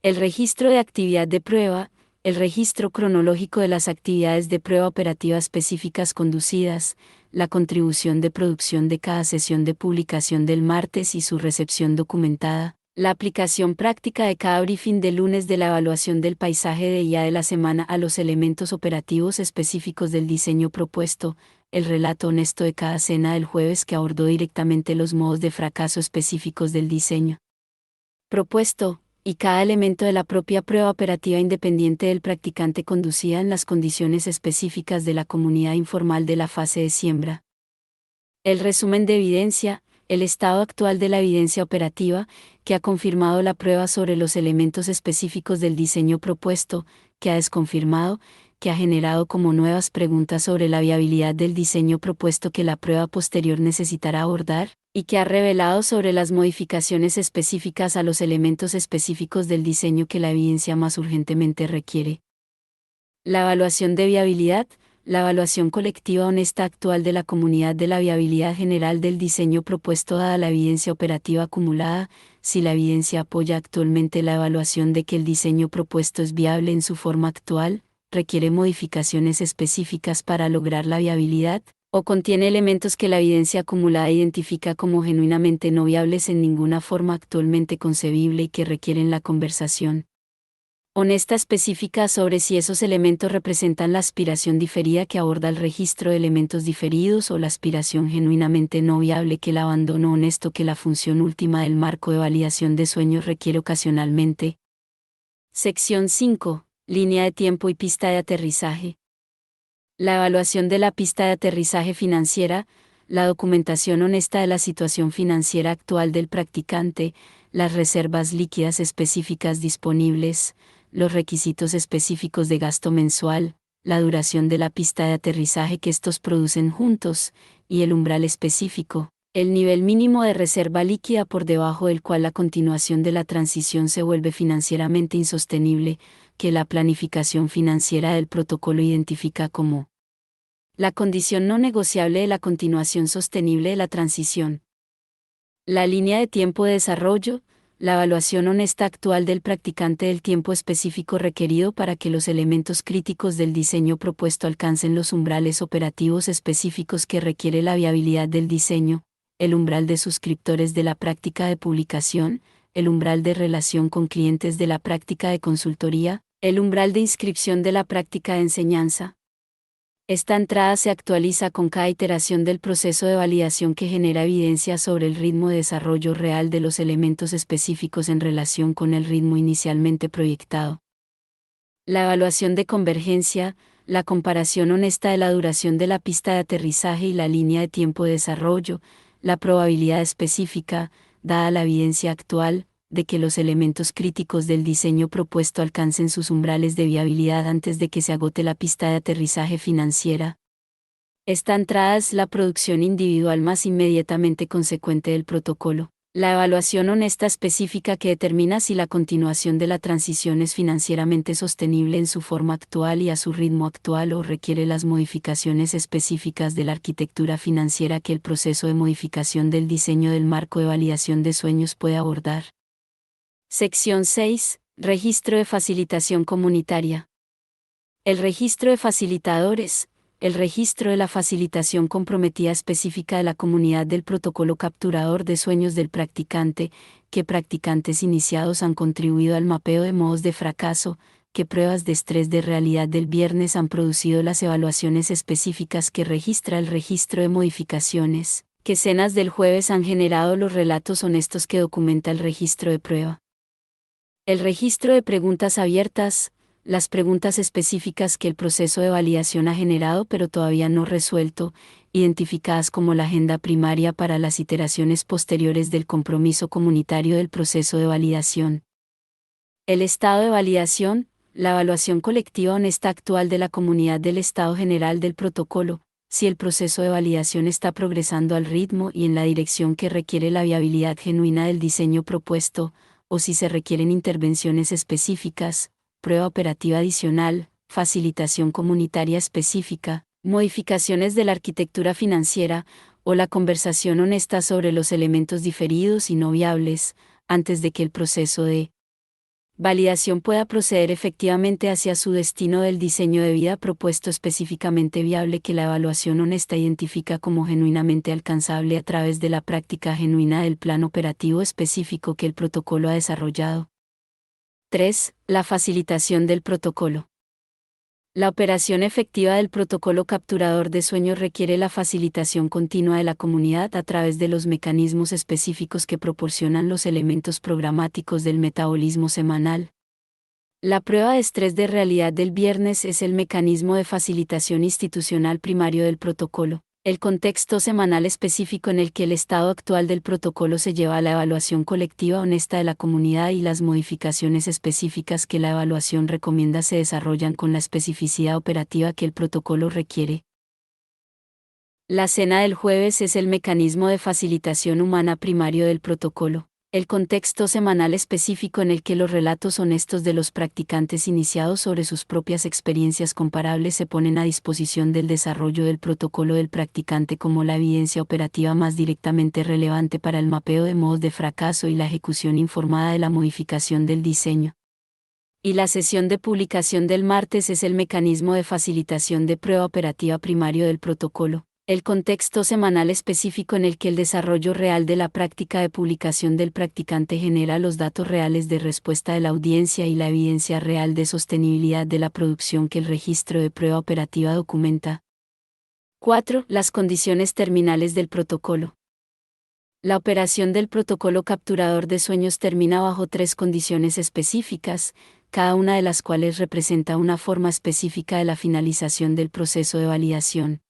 El registro de actividad de prueba, el registro cronológico de las actividades de prueba operativa específicas conducidas, la contribución de producción de cada sesión de publicación del martes y su recepción documentada, la aplicación práctica de cada briefing del lunes de la evaluación del paisaje de día de la semana a los elementos operativos específicos del diseño propuesto, el relato honesto de cada cena del jueves que abordó directamente los modos de fracaso específicos del diseño propuesto, y cada elemento de la propia prueba operativa independiente del practicante conducida en las condiciones específicas de la comunidad informal de la fase de siembra. El resumen de evidencia, el estado actual de la evidencia operativa, que ha confirmado la prueba sobre los elementos específicos del diseño propuesto, que ha desconfirmado, que ha generado como nuevas preguntas sobre la viabilidad del diseño propuesto que la prueba posterior necesitará abordar, y que ha revelado sobre las modificaciones específicas a los elementos específicos del diseño que la evidencia más urgentemente requiere. La evaluación de viabilidad, la evaluación colectiva honesta actual de la comunidad de la viabilidad general del diseño propuesto dada la evidencia operativa acumulada, si la evidencia apoya actualmente la evaluación de que el diseño propuesto es viable en su forma actual, requiere modificaciones específicas para lograr la viabilidad, o contiene elementos que la evidencia acumulada identifica como genuinamente no viables en ninguna forma actualmente concebible y que requieren la conversación. honesta específica sobre si esos elementos representan la aspiración diferida que aborda el registro de elementos diferidos o la aspiración genuinamente no viable que el abandono honesto que la función última del marco de validación de sueños requiere ocasionalmente. Sección 5. Línea de tiempo y pista de aterrizaje. La evaluación de la pista de aterrizaje financiera, la documentación honesta de la situación financiera actual del practicante, las reservas líquidas específicas disponibles, los requisitos específicos de gasto mensual, la duración de la pista de aterrizaje que estos producen juntos, y el umbral específico, el nivel mínimo de reserva líquida por debajo del cual la continuación de la transición se vuelve financieramente insostenible, que la planificación financiera del protocolo identifica como la condición no negociable de la continuación sostenible de la transición. La línea de tiempo de desarrollo, la evaluación honesta actual del practicante del tiempo específico requerido para que los elementos críticos del diseño propuesto alcancen los umbrales operativos específicos que requiere la viabilidad del diseño, el umbral de suscriptores de la práctica de publicación, el umbral de relación con clientes de la práctica de consultoría, el umbral de inscripción de la práctica de enseñanza. Esta entrada se actualiza con cada iteración del proceso de validación que genera evidencia sobre el ritmo de desarrollo real de los elementos específicos en relación con el ritmo inicialmente proyectado. La evaluación de convergencia, la comparación honesta de la duración de la pista de aterrizaje y la línea de tiempo de desarrollo, la probabilidad específica, dada la evidencia actual, de que los elementos críticos del diseño propuesto alcancen sus umbrales de viabilidad antes de que se agote la pista de aterrizaje financiera. Esta entrada es la producción individual más inmediatamente consecuente del protocolo. La evaluación honesta específica que determina si la continuación de la transición es financieramente sostenible en su forma actual y a su ritmo actual o requiere las modificaciones específicas de la arquitectura financiera que el proceso de modificación del diseño del marco de validación de sueños puede abordar. Sección 6. Registro de facilitación comunitaria. El registro de facilitadores, el registro de la facilitación comprometida específica de la comunidad del protocolo capturador de sueños del practicante, qué practicantes iniciados han contribuido al mapeo de modos de fracaso, qué pruebas de estrés de realidad del viernes han producido las evaluaciones específicas que registra el registro de modificaciones, qué escenas del jueves han generado los relatos honestos que documenta el registro de prueba. El registro de preguntas abiertas, las preguntas específicas que el proceso de validación ha generado pero todavía no resuelto, identificadas como la agenda primaria para las iteraciones posteriores del compromiso comunitario del proceso de validación. El estado de validación, la evaluación colectiva honesta actual de la comunidad del estado general del protocolo, si el proceso de validación está progresando al ritmo y en la dirección que requiere la viabilidad genuina del diseño propuesto, o si se requieren intervenciones específicas, prueba operativa adicional, facilitación comunitaria específica, modificaciones de la arquitectura financiera, o la conversación honesta sobre los elementos diferidos y no viables, antes de que el proceso de validación pueda proceder efectivamente hacia su destino del diseño de vida propuesto específicamente viable que la evaluación honesta identifica como genuinamente alcanzable a través de la práctica genuina del plan operativo específico que el protocolo ha desarrollado. 3. La facilitación del protocolo. La operación efectiva del protocolo capturador de sueños requiere la facilitación continua de la comunidad a través de los mecanismos específicos que proporcionan los elementos programáticos del metabolismo semanal. La prueba de estrés de realidad del viernes es el mecanismo de facilitación institucional primario del protocolo, el contexto semanal específico en el que el estado actual del protocolo se lleva a la evaluación colectiva honesta de la comunidad y las modificaciones específicas que la evaluación recomienda se desarrollan con la especificidad operativa que el protocolo requiere. La cena del jueves es el mecanismo de facilitación humana primario del protocolo, el contexto semanal específico en el que los relatos honestos de los practicantes iniciados sobre sus propias experiencias comparables se ponen a disposición del desarrollo del protocolo del practicante como la evidencia operativa más directamente relevante para el mapeo de modos de fracaso y la ejecución informada de la modificación del diseño. Y la sesión de publicación del martes es el mecanismo de facilitación de prueba operativa primario del protocolo, El contexto semanal específico en el que el desarrollo real de la práctica de publicación del practicante genera los datos reales de respuesta de la audiencia y la evidencia real de sostenibilidad de la producción que el registro de prueba operativa documenta. 4. Las condiciones terminales del protocolo. La operación del protocolo capturador de sueños termina bajo 3 condiciones específicas, cada una de las cuales representa una forma específica de la finalización del proceso de validación.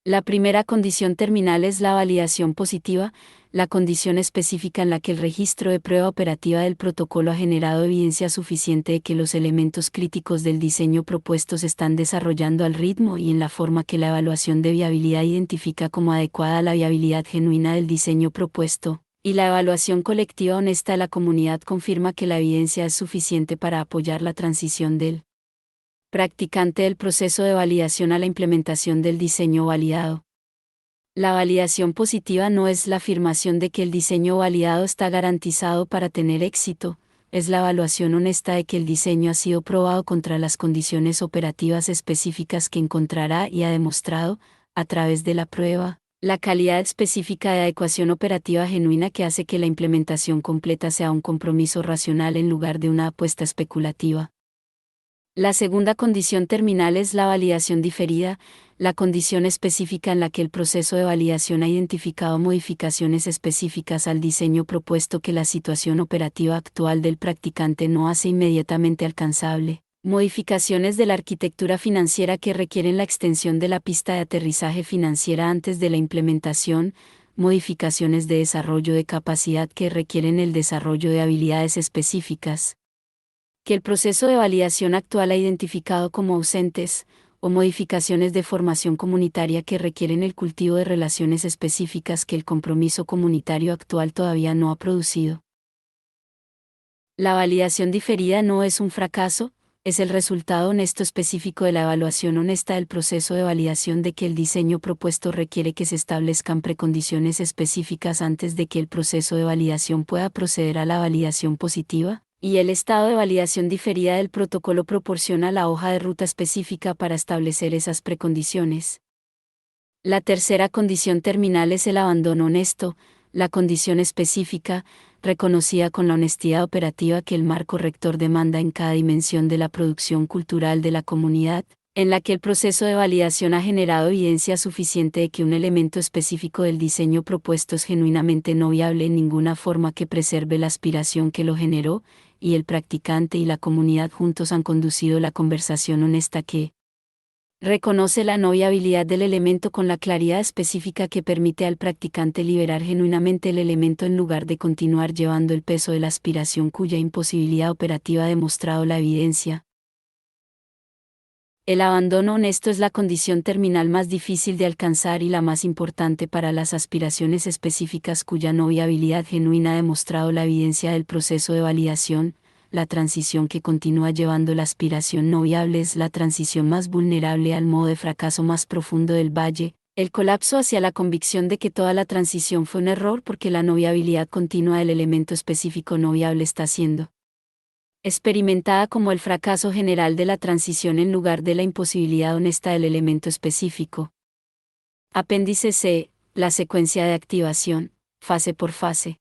La primera condición terminal es la validación positiva, la condición específica en la que el registro de prueba operativa del protocolo ha generado evidencia suficiente de que los elementos críticos del diseño propuesto se están desarrollando al ritmo y en la forma que la evaluación de viabilidad identifica como adecuada a la viabilidad genuina del diseño propuesto, y la evaluación colectiva honesta de la comunidad confirma que la evidencia es suficiente para apoyar la transición del practicante del proceso de validación a la implementación del diseño validado. La validación positiva no es la afirmación de que el diseño validado está garantizado para tener éxito, es la evaluación honesta de que el diseño ha sido probado contra las condiciones operativas específicas que encontrará y ha demostrado, a través de la prueba, la calidad específica de adecuación operativa genuina que hace que la implementación completa sea un compromiso racional en lugar de una apuesta especulativa. La segunda condición terminal es la validación diferida, la condición específica en la que el proceso de validación ha identificado modificaciones específicas al diseño propuesto que la situación operativa actual del practicante no hace inmediatamente alcanzable, modificaciones de la arquitectura financiera que requieren la extensión de la pista de aterrizaje financiera antes de la implementación, modificaciones de desarrollo de capacidad que requieren el desarrollo de habilidades específicas que el proceso de validación actual ha identificado como ausentes, o modificaciones de formación comunitaria que requieren el cultivo de relaciones específicas que el compromiso comunitario actual todavía no ha producido. La validación diferida no es un fracaso, es el resultado honesto específico de la evaluación honesta del proceso de validación de que el diseño propuesto requiere que se establezcan precondiciones específicas antes de que el proceso de validación pueda proceder a la validación positiva. Y el estado de validación diferida del protocolo proporciona la hoja de ruta específica para establecer esas precondiciones. La tercera condición terminal es el abandono honesto, la condición específica, reconocida con la honestidad operativa que el marco rector demanda en cada dimensión de la producción cultural de la comunidad, en la que el proceso de validación ha generado evidencia suficiente de que un elemento específico del diseño propuesto es genuinamente no viable en ninguna forma que preserve la aspiración que lo generó, y el practicante y la comunidad juntos han conducido la conversación honesta que reconoce la no viabilidad del elemento con la claridad específica que permite al practicante liberar genuinamente el elemento en lugar de continuar llevando el peso de la aspiración cuya imposibilidad operativa ha demostrado la evidencia. El abandono honesto es la condición terminal más difícil de alcanzar y la más importante para las aspiraciones específicas cuya no viabilidad genuina ha demostrado la evidencia del proceso de validación. La transición que continúa llevando la aspiración no viable es la transición más vulnerable al modo de fracaso más profundo del valle, el colapso hacia la convicción de que toda la transición fue un error porque la no viabilidad continua del elemento específico no viable está siendo experimentada como el fracaso general de la transición en lugar de la imposibilidad honesta del elemento específico. Apéndice C. La secuencia de activación, fase por fase.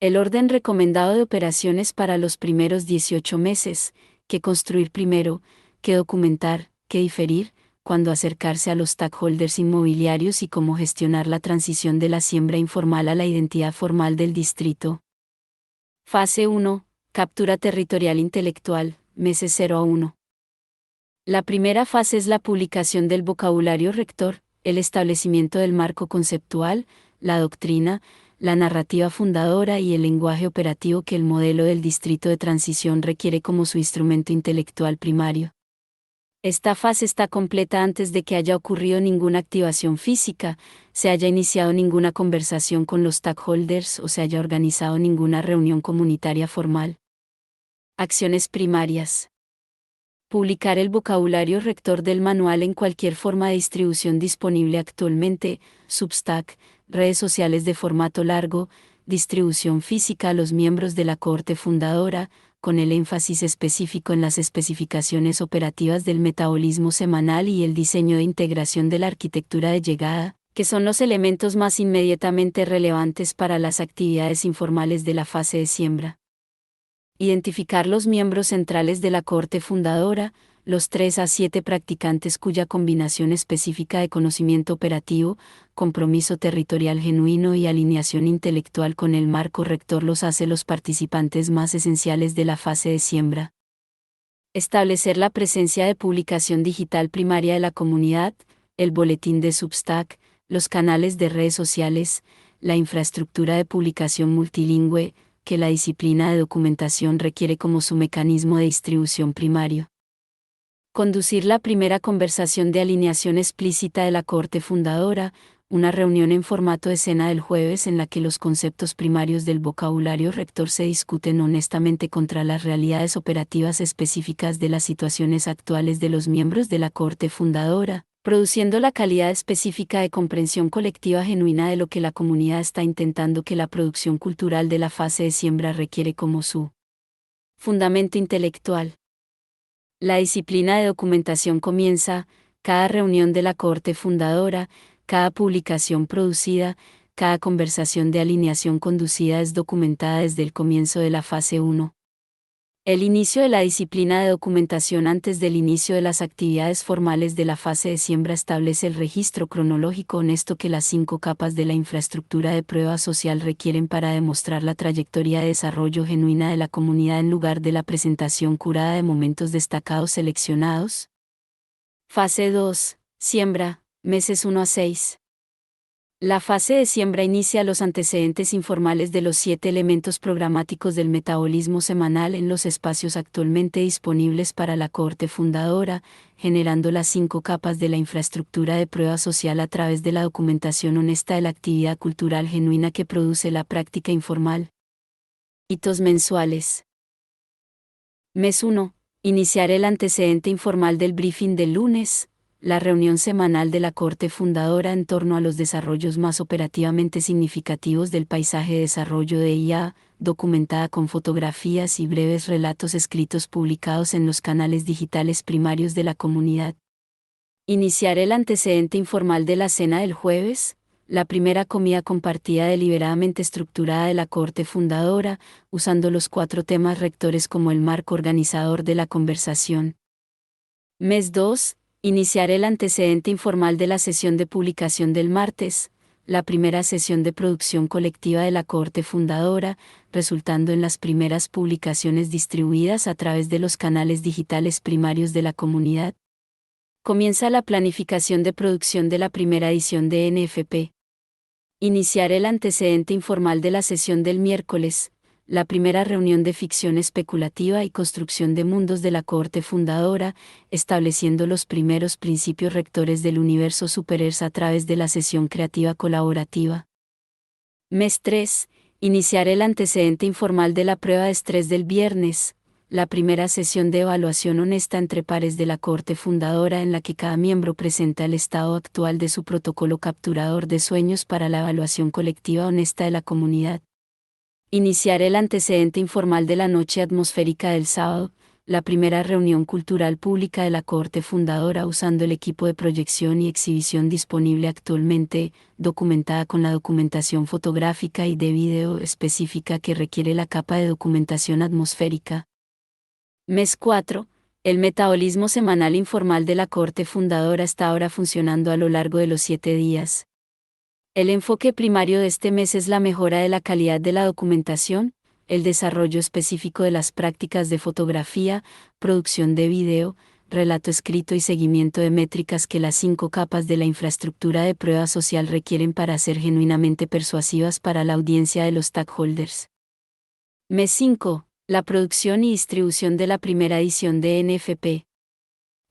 El orden recomendado de operaciones para los primeros 18 meses, qué construir primero, qué documentar, qué diferir, cuándo acercarse a los stakeholders inmobiliarios y cómo gestionar la transición de la siembra informal a la identidad formal del distrito. Fase 1. Captura territorial intelectual, meses 0 a 1. La primera fase es la publicación del vocabulario rector, el establecimiento del marco conceptual, la doctrina, la narrativa fundadora y el lenguaje operativo que el modelo del distrito de transición requiere como su instrumento intelectual primario. Esta fase está completa antes de que haya ocurrido ninguna activación física, se haya iniciado ninguna conversación con los stakeholders o se haya organizado ninguna reunión comunitaria formal. Acciones primarias. Publicar el vocabulario rector del manual en cualquier forma de distribución disponible actualmente, Substack, redes sociales de formato largo, distribución física a los miembros de la cohorte fundadora, con el énfasis específico en las especificaciones operativas del metabolismo semanal y el diseño de integración de la arquitectura de llegada, que son los elementos más inmediatamente relevantes para las actividades informales de la fase de siembra. Identificar los miembros centrales de la cohorte fundadora, los 3 a 7 practicantes cuya combinación específica de conocimiento operativo, compromiso territorial genuino y alineación intelectual con el marco rector los hace los participantes más esenciales de la fase de siembra. Establecer la presencia de publicación digital primaria de la comunidad, el boletín de Substack, los canales de redes sociales, la infraestructura de publicación multilingüe, que la disciplina de documentación requiere como su mecanismo de distribución primario. Conducir la primera conversación de alineación explícita de la cohorte fundadora, una reunión en formato de cena del jueves en la que los conceptos primarios del vocabulario rector se discuten honestamente contra las realidades operativas específicas de las situaciones actuales de los miembros de la cohorte fundadora, produciendo la calidad específica de comprensión colectiva genuina de lo que la comunidad está intentando que la producción cultural de la fase de siembra requiere como su fundamento intelectual. La disciplina de documentación comienza, cada reunión de la cohorte fundadora, cada publicación producida, cada conversación de alineación conducida es documentada desde el comienzo de la fase 1. El inicio de la disciplina de documentación antes del inicio de las actividades formales de la fase de siembra establece el registro cronológico honesto que las 5 capas de la infraestructura de prueba social requieren para demostrar la trayectoria de desarrollo genuina de la comunidad en lugar de la presentación curada de momentos destacados seleccionados. Fase 2. Siembra, meses 1 a 6. La fase de siembra inicia los antecedentes informales de los 7 elementos programáticos del metabolismo semanal en los espacios actualmente disponibles para la cohorte fundadora, generando las 5 capas de la infraestructura de prueba social a través de la documentación honesta de la actividad cultural genuina que produce la práctica informal. Hitos mensuales. Mes 1. Iniciar el antecedente informal del briefing del lunes, la reunión semanal de la cohorte fundadora en torno a los desarrollos más operativamente significativos del paisaje de desarrollo de IA, documentada con fotografías y breves relatos escritos publicados en los canales digitales primarios de la comunidad. Iniciar el antecedente informal de la cena del jueves, la primera comida compartida deliberadamente estructurada de la cohorte fundadora, usando los 4 temas rectores como el marco organizador de la conversación. Mes 2. Iniciar el antecedente informal de la sesión de publicación del martes, la primera sesión de producción colectiva de la cohorte fundadora, resultando en las primeras publicaciones distribuidas a través de los canales digitales primarios de la comunidad. Comienza la planificación de producción de la primera edición de NFP. Iniciar el antecedente informal de la sesión del miércoles, la primera reunión de ficción especulativa y construcción de mundos de la cohorte fundadora, estableciendo los primeros principios rectores del universo Super-Earth a través de la sesión creativa colaborativa. Mes 3. Iniciar el antecedente informal de la prueba de estrés del viernes, la primera sesión de evaluación honesta entre pares de la cohorte fundadora en la que cada miembro presenta el estado actual de su protocolo capturador de sueños para la evaluación colectiva honesta de la comunidad. Iniciar el antecedente informal de la noche atmosférica del sábado, la primera reunión cultural pública de la cohorte fundadora usando el equipo de proyección y exhibición disponible actualmente, documentada con la documentación fotográfica y de video específica que requiere la capa de documentación atmosférica. Mes 4. El metabolismo semanal informal de la cohorte fundadora está ahora funcionando a lo largo de los 7 días. El enfoque primario de este mes es la mejora de la calidad de la documentación, el desarrollo específico de las prácticas de fotografía, producción de video, relato escrito y seguimiento de métricas que las 5 capas de la infraestructura de prueba social requieren para ser genuinamente persuasivas para la audiencia de los stakeholders. Mes 5. La producción y distribución de la primera edición de NFP.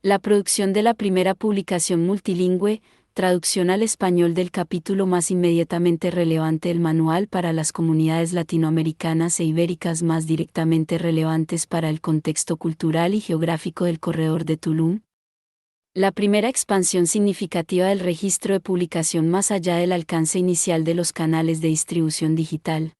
La producción de la primera publicación multilingüe, traducción al español del capítulo más inmediatamente relevante del manual para las comunidades latinoamericanas e ibéricas más directamente relevantes para el contexto cultural y geográfico del corredor de Tulum. La primera expansión significativa del registro de publicación más allá del alcance inicial de los canales de distribución digital.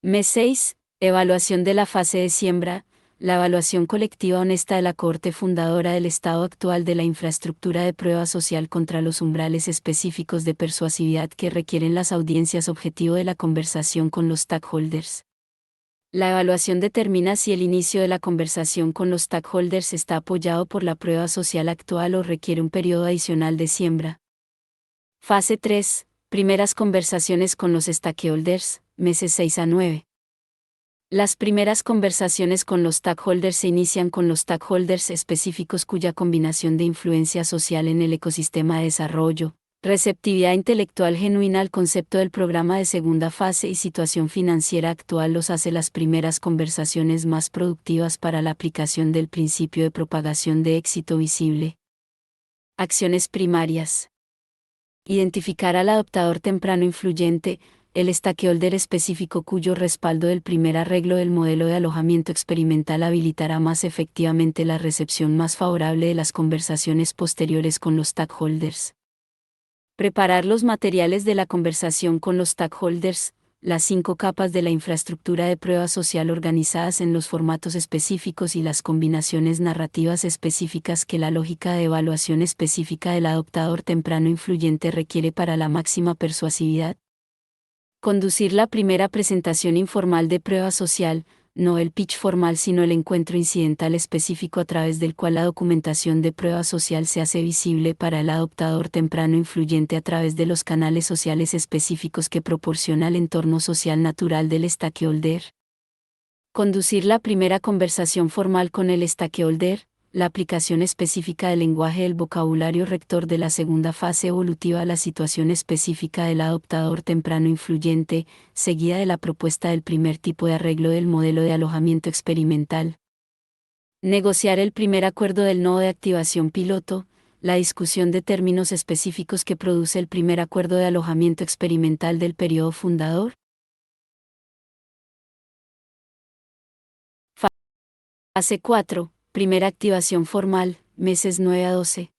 Mes 6. Evaluación de la fase de siembra. La evaluación colectiva honesta de la cohorte fundadora del estado actual de la infraestructura de prueba social contra los umbrales específicos de persuasividad que requieren las audiencias objetivo de la conversación con los stakeholders. La evaluación determina si el inicio de la conversación con los stakeholders está apoyado por la prueba social actual o requiere un periodo adicional de siembra. Fase 3. Primeras conversaciones con los stakeholders, meses 6 a 9. Las primeras conversaciones con los stakeholders se inician con los stakeholders específicos cuya combinación de influencia social en el ecosistema de desarrollo, receptividad intelectual genuina al concepto del programa de segunda fase y situación financiera actual los hace las primeras conversaciones más productivas para la aplicación del principio de propagación de éxito visible. Acciones primarias. Identificar al adoptador temprano influyente, el stakeholder específico cuyo respaldo del primer arreglo del modelo de alojamiento experimental habilitará más efectivamente la recepción más favorable de las conversaciones posteriores con los stakeholders. Preparar los materiales de la conversación con los stakeholders, las 5 capas de la infraestructura de prueba social organizadas en los formatos específicos y las combinaciones narrativas específicas que la lógica de evaluación específica del adoptador temprano influyente requiere para la máxima persuasividad. Conducir la primera presentación informal de prueba social, no el pitch formal sino el encuentro incidental específico a través del cual la documentación de prueba social se hace visible para el adoptador temprano influyente a través de los canales sociales específicos que proporciona el entorno social natural del stakeholder. Conducir la primera conversación formal con el stakeholder, la aplicación específica del lenguaje del vocabulario rector de la segunda fase evolutiva a la situación específica del adoptador temprano influyente, seguida de la propuesta del primer tipo de arreglo del modelo de alojamiento experimental. Negociar el primer acuerdo del nodo de activación piloto, la discusión de términos específicos que produce el primer acuerdo de alojamiento experimental del periodo fundador. Fase 4. Primera activación formal, meses 9 a 12.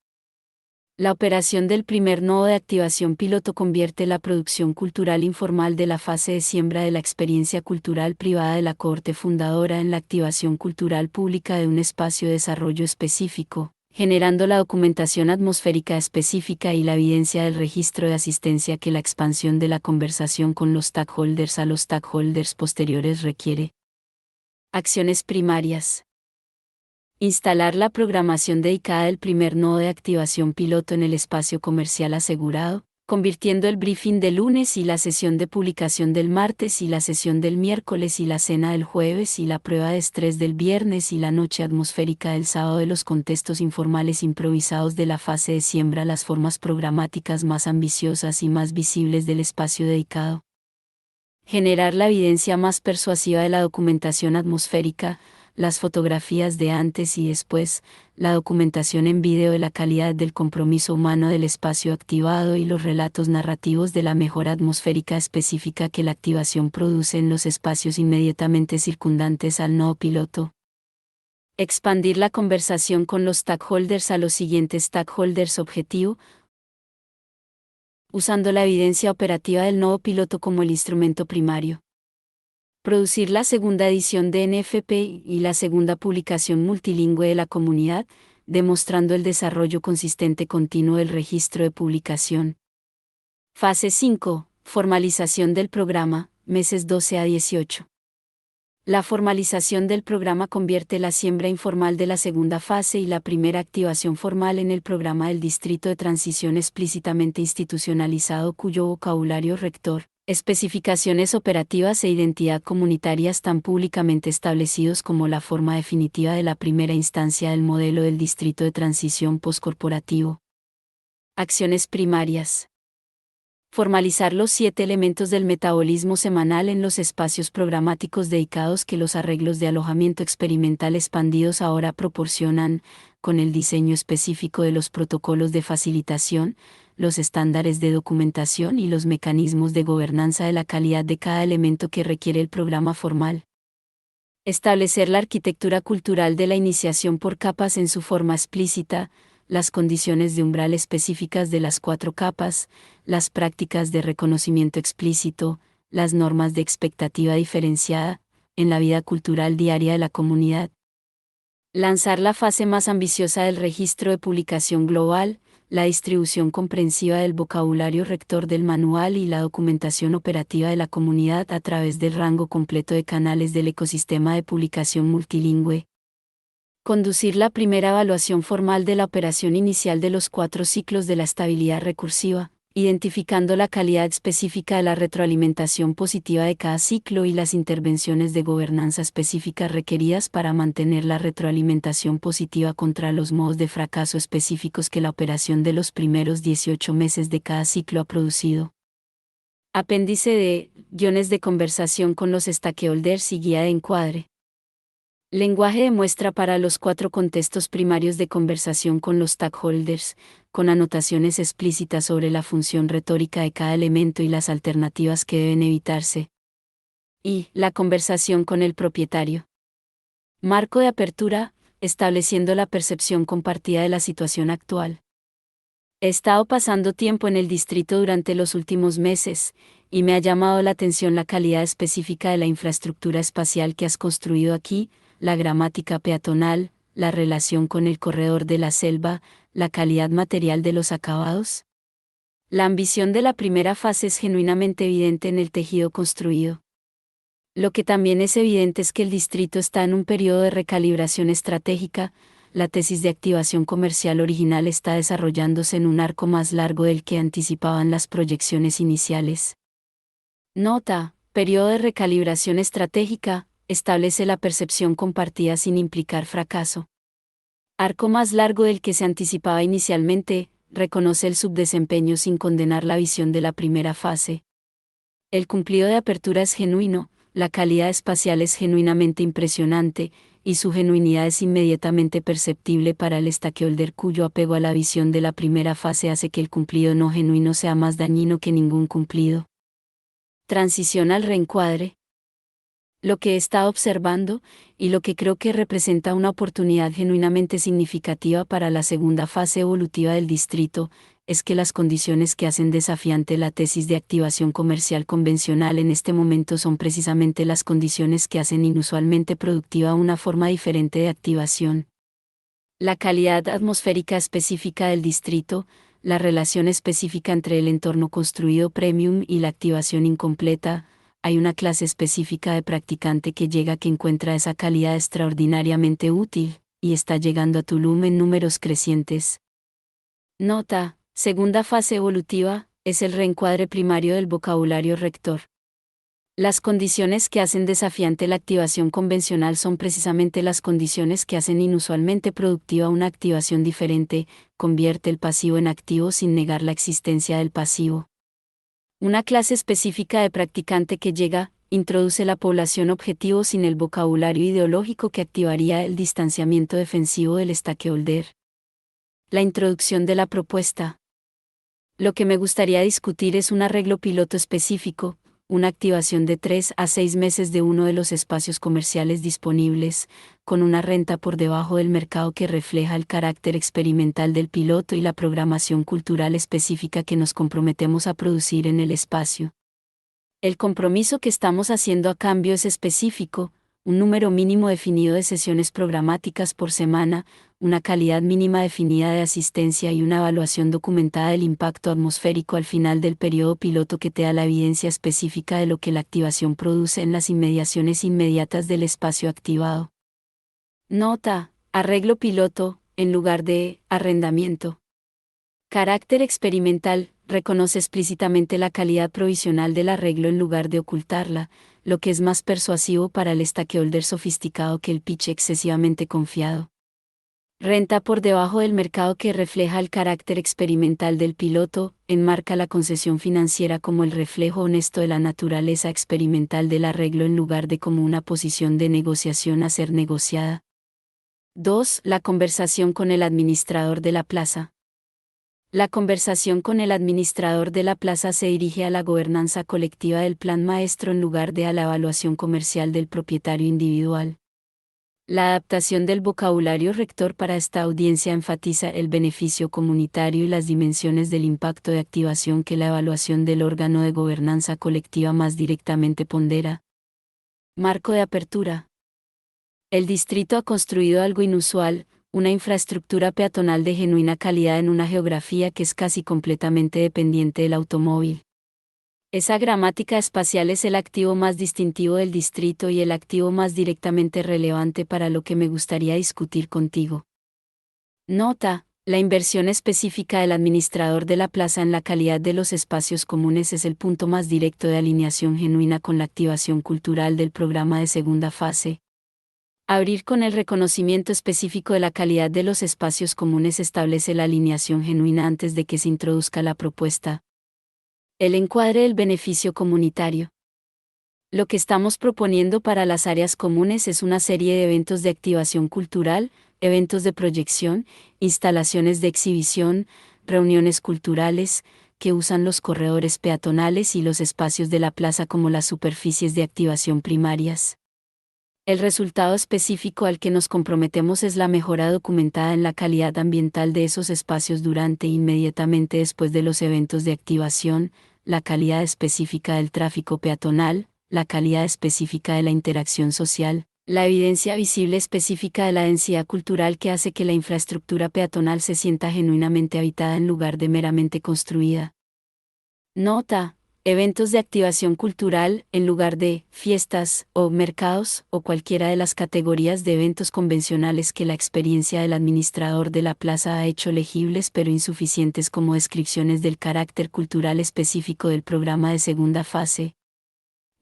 La operación del primer nodo de activación piloto convierte la producción cultural informal de la fase de siembra de la experiencia cultural privada de la cohorte fundadora en la activación cultural pública de un espacio de desarrollo específico, generando la documentación atmosférica específica y la evidencia del registro de asistencia que la expansión de la conversación con los stakeholders a los stakeholders posteriores requiere. Acciones primarias. Instalar la programación dedicada del primer nodo de activación piloto en el espacio comercial asegurado, convirtiendo el briefing del lunes y la sesión de publicación del martes y la sesión del miércoles y la cena del jueves y la prueba de estrés del viernes y la noche atmosférica del sábado de los contextos informales improvisados de la fase de siembra las formas programáticas más ambiciosas y más visibles del espacio dedicado. Generar la evidencia más persuasiva de la documentación atmosférica, las fotografías de antes y después, la documentación en vídeo de la calidad del compromiso humano del espacio activado y los relatos narrativos de la mejora atmosférica específica que la activación produce en los espacios inmediatamente circundantes al nodo piloto. Expandir la conversación con los stakeholders a los siguientes stakeholders objetivo, usando la evidencia operativa del nodo piloto como el instrumento primario. Producir la segunda edición de NFP y la segunda publicación multilingüe de la comunidad, demostrando el desarrollo consistente continuo del registro de publicación. Fase 5. Formalización del programa, meses 12 a 18. La formalización del programa convierte la siembra informal de la segunda fase y la primera activación formal en el programa del distrito de transición explícitamente institucionalizado cuyo vocabulario rector, especificaciones operativas e identidad comunitaria están públicamente establecidos como la forma definitiva de la primera instancia del modelo del distrito de transición postcorporativo. Acciones primarias. Formalizar los 7 elementos del metabolismo semanal en los espacios programáticos dedicados que los arreglos de alojamiento experimental expandidos ahora proporcionan, con el diseño específico de los protocolos de facilitación, los estándares de documentación y los mecanismos de gobernanza de la calidad de cada elemento que requiere el programa formal. Establecer la arquitectura cultural de la iniciación por capas en su forma explícita, las condiciones de umbral específicas de las 4 capas, las prácticas de reconocimiento explícito, las normas de expectativa diferenciada, en la vida cultural diaria de la comunidad. Lanzar la fase más ambiciosa del registro de publicación global, la distribución comprensiva del vocabulario rector del manual y la documentación operativa de la comunidad a través del rango completo de canales del ecosistema de publicación multilingüe. Conducir la primera evaluación formal de la operación inicial de los 4 ciclos de la estabilidad recursiva, identificando la calidad específica de la retroalimentación positiva de cada ciclo y las intervenciones de gobernanza específicas requeridas para mantener la retroalimentación positiva contra los modos de fracaso específicos que la operación de los primeros 18 meses de cada ciclo ha producido. Apéndice de guiones de conversación con los stakeholders y guía de encuadre. Lenguaje de muestra para los 4 contextos primarios de conversación con los stakeholders, con anotaciones explícitas sobre la función retórica de cada elemento y las alternativas que deben evitarse. Y la conversación con el propietario. Marco de apertura, estableciendo la percepción compartida de la situación actual. He estado pasando tiempo en el distrito durante los últimos meses, y me ha llamado la atención la calidad específica de la infraestructura espacial que has construido aquí, la gramática peatonal, la relación con el corredor de la selva, la calidad material de los acabados. La ambición de la primera fase es genuinamente evidente en el tejido construido. Lo que también es evidente es que el distrito está en un periodo de recalibración estratégica. La tesis de activación comercial original está desarrollándose en un arco más largo del que anticipaban las proyecciones iniciales. Nota: periodo de recalibración estratégica, establece la percepción compartida sin implicar fracaso. Arco más largo del que se anticipaba inicialmente, reconoce el subdesempeño sin condenar la visión de la primera fase. El cumplido de apertura es genuino, la calidad espacial es genuinamente impresionante, y su genuinidad es inmediatamente perceptible para el stakeholder cuyo apego a la visión de la primera fase hace que el cumplido no genuino sea más dañino que ningún cumplido. Transición al reencuadre. Lo que he estado observando, y lo que creo que representa una oportunidad genuinamente significativa para la segunda fase evolutiva del distrito, es que las condiciones que hacen desafiante la tesis de activación comercial convencional en este momento son precisamente las condiciones que hacen inusualmente productiva una forma diferente de activación. La calidad atmosférica específica del distrito, la relación específica entre el entorno construido premium y la activación incompleta. Hay una clase específica de practicante que encuentra esa calidad extraordinariamente útil, y está llegando a Tulum en números crecientes. Nota: segunda fase evolutiva, es el reencuadre primario del vocabulario rector. Las condiciones que hacen desafiante la activación convencional son precisamente las condiciones que hacen inusualmente productiva una activación diferente, convierte el pasivo en activo sin negar la existencia del pasivo. Una clase específica de practicante que introduce la población objetivo sin el vocabulario ideológico que activaría el distanciamiento defensivo del stakeholder. La introducción de la propuesta. Lo que me gustaría discutir es un arreglo piloto específico, una activación de 3 a 6 meses de uno de los espacios comerciales disponibles, con una renta por debajo del mercado que refleja el carácter experimental del piloto y la programación cultural específica que nos comprometemos a producir en el espacio. El compromiso que estamos haciendo a cambio es específico: un número mínimo definido de sesiones programáticas por semana, una calidad mínima definida de asistencia y una evaluación documentada del impacto atmosférico al final del periodo piloto que te da la evidencia específica de lo que la activación produce en las inmediaciones inmediatas del espacio activado. Nota: arreglo piloto, en lugar de arrendamiento. Carácter experimental, reconoce explícitamente la calidad provisional del arreglo en lugar de ocultarla, lo que es más persuasivo para el stakeholder sofisticado que el pitch excesivamente confiado. Renta por debajo del mercado, que refleja el carácter experimental del piloto, enmarca la concesión financiera como el reflejo honesto de la naturaleza experimental del arreglo en lugar de como una posición de negociación a ser negociada. 2. La conversación con el administrador de la plaza. La conversación con el administrador de la plaza se dirige a la gobernanza colectiva del plan maestro en lugar de a la evaluación comercial del propietario individual. La adaptación del vocabulario rector para esta audiencia enfatiza el beneficio comunitario y las dimensiones del impacto de activación que la evaluación del órgano de gobernanza colectiva más directamente pondera. Marco de apertura. El distrito ha construido algo inusual, una infraestructura peatonal de genuina calidad en una geografía que es casi completamente dependiente del automóvil. Esa gramática espacial es el activo más distintivo del distrito y el activo más directamente relevante para lo que me gustaría discutir contigo. Nota: la inversión específica del administrador de la plaza en la calidad de los espacios comunes es el punto más directo de alineación genuina con la activación cultural del programa de segunda fase. Abrir con el reconocimiento específico de la calidad de los espacios comunes establece la alineación genuina antes de que se introduzca la propuesta. El encuadre del beneficio comunitario. Lo que estamos proponiendo para las áreas comunes es una serie de eventos de activación cultural, eventos de proyección, instalaciones de exhibición, reuniones culturales, que usan los corredores peatonales y los espacios de la plaza como las superficies de activación primarias. El resultado específico al que nos comprometemos es la mejora documentada en la calidad ambiental de esos espacios durante e inmediatamente después de los eventos de activación, la calidad específica del tráfico peatonal, la calidad específica de la interacción social, la evidencia visible específica de la densidad cultural que hace que la infraestructura peatonal se sienta genuinamente habitada en lugar de meramente construida. Nota: eventos de activación cultural, en lugar de fiestas o mercados o cualquiera de las categorías de eventos convencionales que la experiencia del administrador de la plaza ha hecho legibles pero insuficientes como descripciones del carácter cultural específico del programa de segunda fase.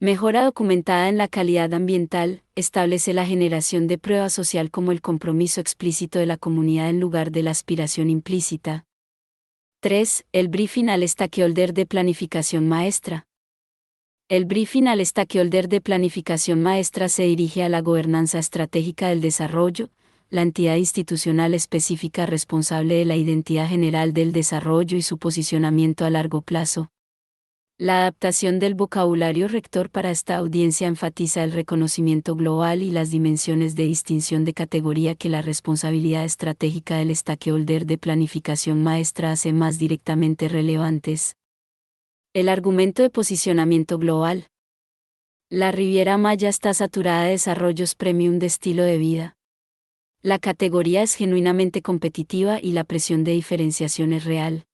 Mejora documentada en la calidad ambiental, establece la generación de prueba social como el compromiso explícito de la comunidad en lugar de la aspiración implícita. 3. El briefing al stakeholder de planificación maestra. El briefing al stakeholder de planificación maestra se dirige a la gobernanza estratégica del desarrollo, la entidad institucional específica responsable de la identidad general del desarrollo y su posicionamiento a largo plazo. La adaptación del vocabulario rector para esta audiencia enfatiza el reconocimiento global y las dimensiones de distinción de categoría que la responsabilidad estratégica del stakeholder de planificación maestra hace más directamente relevantes. El argumento de posicionamiento global. La Riviera Maya está saturada de desarrollos premium de estilo de vida. La categoría es genuinamente competitiva y la presión de diferenciación es real.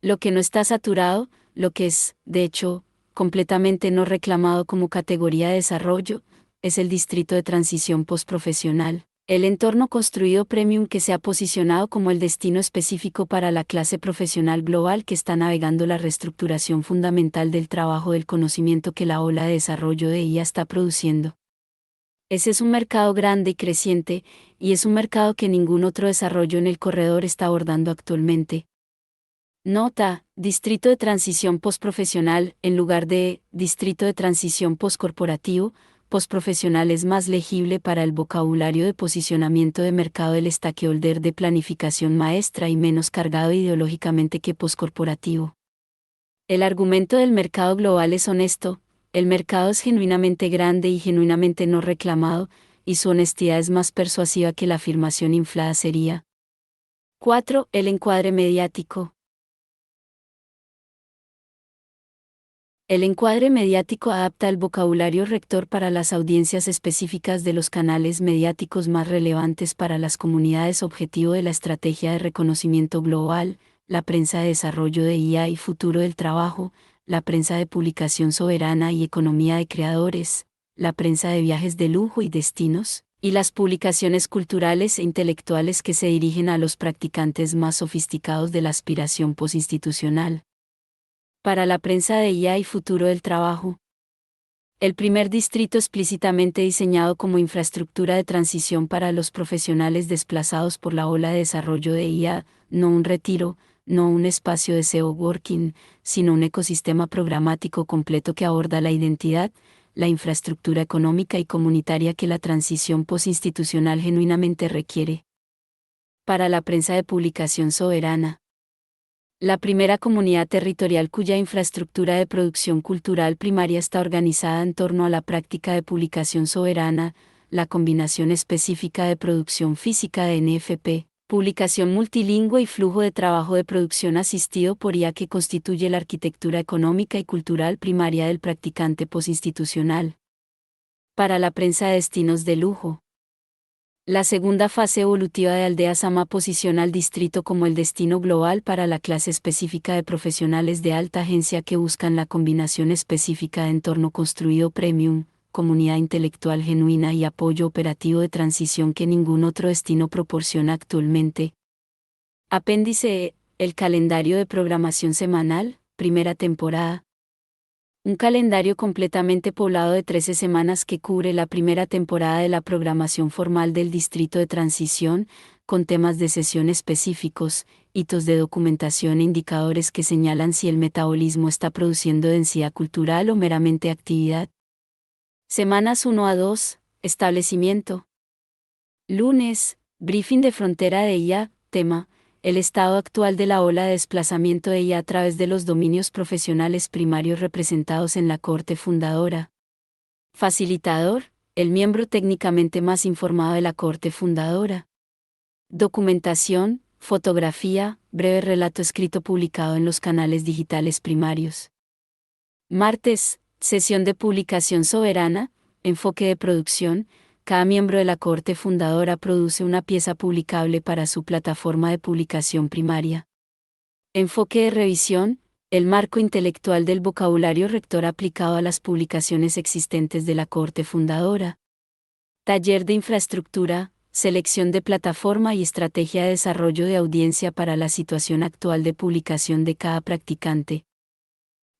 Lo que no está saturado, lo que es, de hecho, completamente no reclamado como categoría de desarrollo, es el distrito de transición postprofesional, el entorno construido premium que se ha posicionado como el destino específico para la clase profesional global que está navegando la reestructuración fundamental del trabajo del conocimiento que la ola de desarrollo de IA está produciendo. Ese es un mercado grande y creciente, y es un mercado que ningún otro desarrollo en el corredor está abordando actualmente. Nota: distrito de transición postprofesional, en lugar de distrito de transición postcorporativo, postprofesional es más legible para el vocabulario de posicionamiento de mercado del stakeholder de planificación maestra y menos cargado ideológicamente que postcorporativo. El argumento del mercado global es honesto, el mercado es genuinamente grande y genuinamente no reclamado, y su honestidad es más persuasiva que la afirmación inflada sería. 4. El encuadre mediático. El encuadre mediático adapta el vocabulario rector para las audiencias específicas de los canales mediáticos más relevantes para las comunidades objetivo de la estrategia de reconocimiento global, la prensa de desarrollo de IA y futuro del trabajo, la prensa de publicación soberana y economía de creadores, la prensa de viajes de lujo y destinos, y las publicaciones culturales e intelectuales que se dirigen a los practicantes más sofisticados de la aspiración postinstitucional. Para la prensa de IA y futuro del trabajo. El primer distrito explícitamente diseñado como infraestructura de transición para los profesionales desplazados por la ola de desarrollo de IA, no un retiro, no un espacio de SEO working, sino un ecosistema programático completo que aborda la identidad, la infraestructura económica y comunitaria que la transición postinstitucional genuinamente requiere. Para la prensa de publicación soberana. La primera comunidad territorial cuya infraestructura de producción cultural primaria está organizada en torno a la práctica de publicación soberana, la combinación específica de producción física de NFP, publicación multilingüe y flujo de trabajo de producción asistido por IA que constituye la arquitectura económica y cultural primaria del practicante postinstitucional. Para la prensa de destinos de lujo. La segunda fase evolutiva de Aldea Sama posiciona al distrito como el destino global para la clase específica de profesionales de alta agencia que buscan la combinación específica de entorno construido premium, comunidad intelectual genuina y apoyo operativo de transición que ningún otro destino proporciona actualmente. Apéndice E, el calendario de programación semanal, primera temporada. Un calendario completamente poblado de 13 semanas que cubre la primera temporada de la programación formal del Distrito de Transición, con temas de sesión específicos, hitos de documentación e indicadores que señalan si el metabolismo está produciendo densidad cultural o meramente actividad. Semanas 1 a 2, establecimiento. Lunes, briefing de frontera de IA, tema, el estado actual de la ola de desplazamiento de IA a través de los dominios profesionales primarios representados en la Corte Fundadora. Facilitador, el miembro técnicamente más informado de la Corte Fundadora. Documentación, fotografía, breve relato escrito publicado en los canales digitales primarios. Martes, sesión de publicación soberana, enfoque de producción. Cada miembro de la Corte Fundadora produce una pieza publicable para su plataforma de publicación primaria. Enfoque de revisión, el marco intelectual del vocabulario rector aplicado a las publicaciones existentes de la Corte Fundadora. Taller de infraestructura, selección de plataforma y estrategia de desarrollo de audiencia para la situación actual de publicación de cada practicante.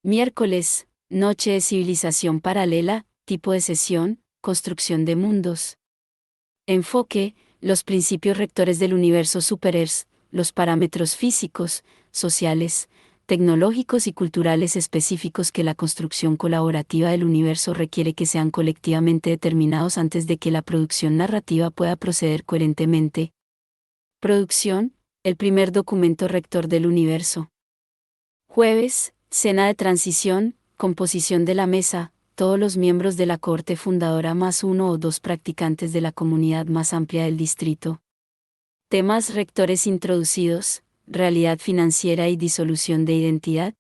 Miércoles, noche de civilización paralela, tipo de sesión, construcción de mundos. Enfoque, los principios rectores del universo Super-Earth, los parámetros físicos, sociales, tecnológicos y culturales específicos que la construcción colaborativa del universo requiere que sean colectivamente determinados antes de que la producción narrativa pueda proceder coherentemente. Producción, el primer documento rector del universo. Jueves, cena de transición, composición de la mesa, todos los miembros de la Corte Fundadora más 1 o 2 practicantes de la comunidad más amplia del distrito. Temas rectores introducidos, realidad financiera y disolución de identidad.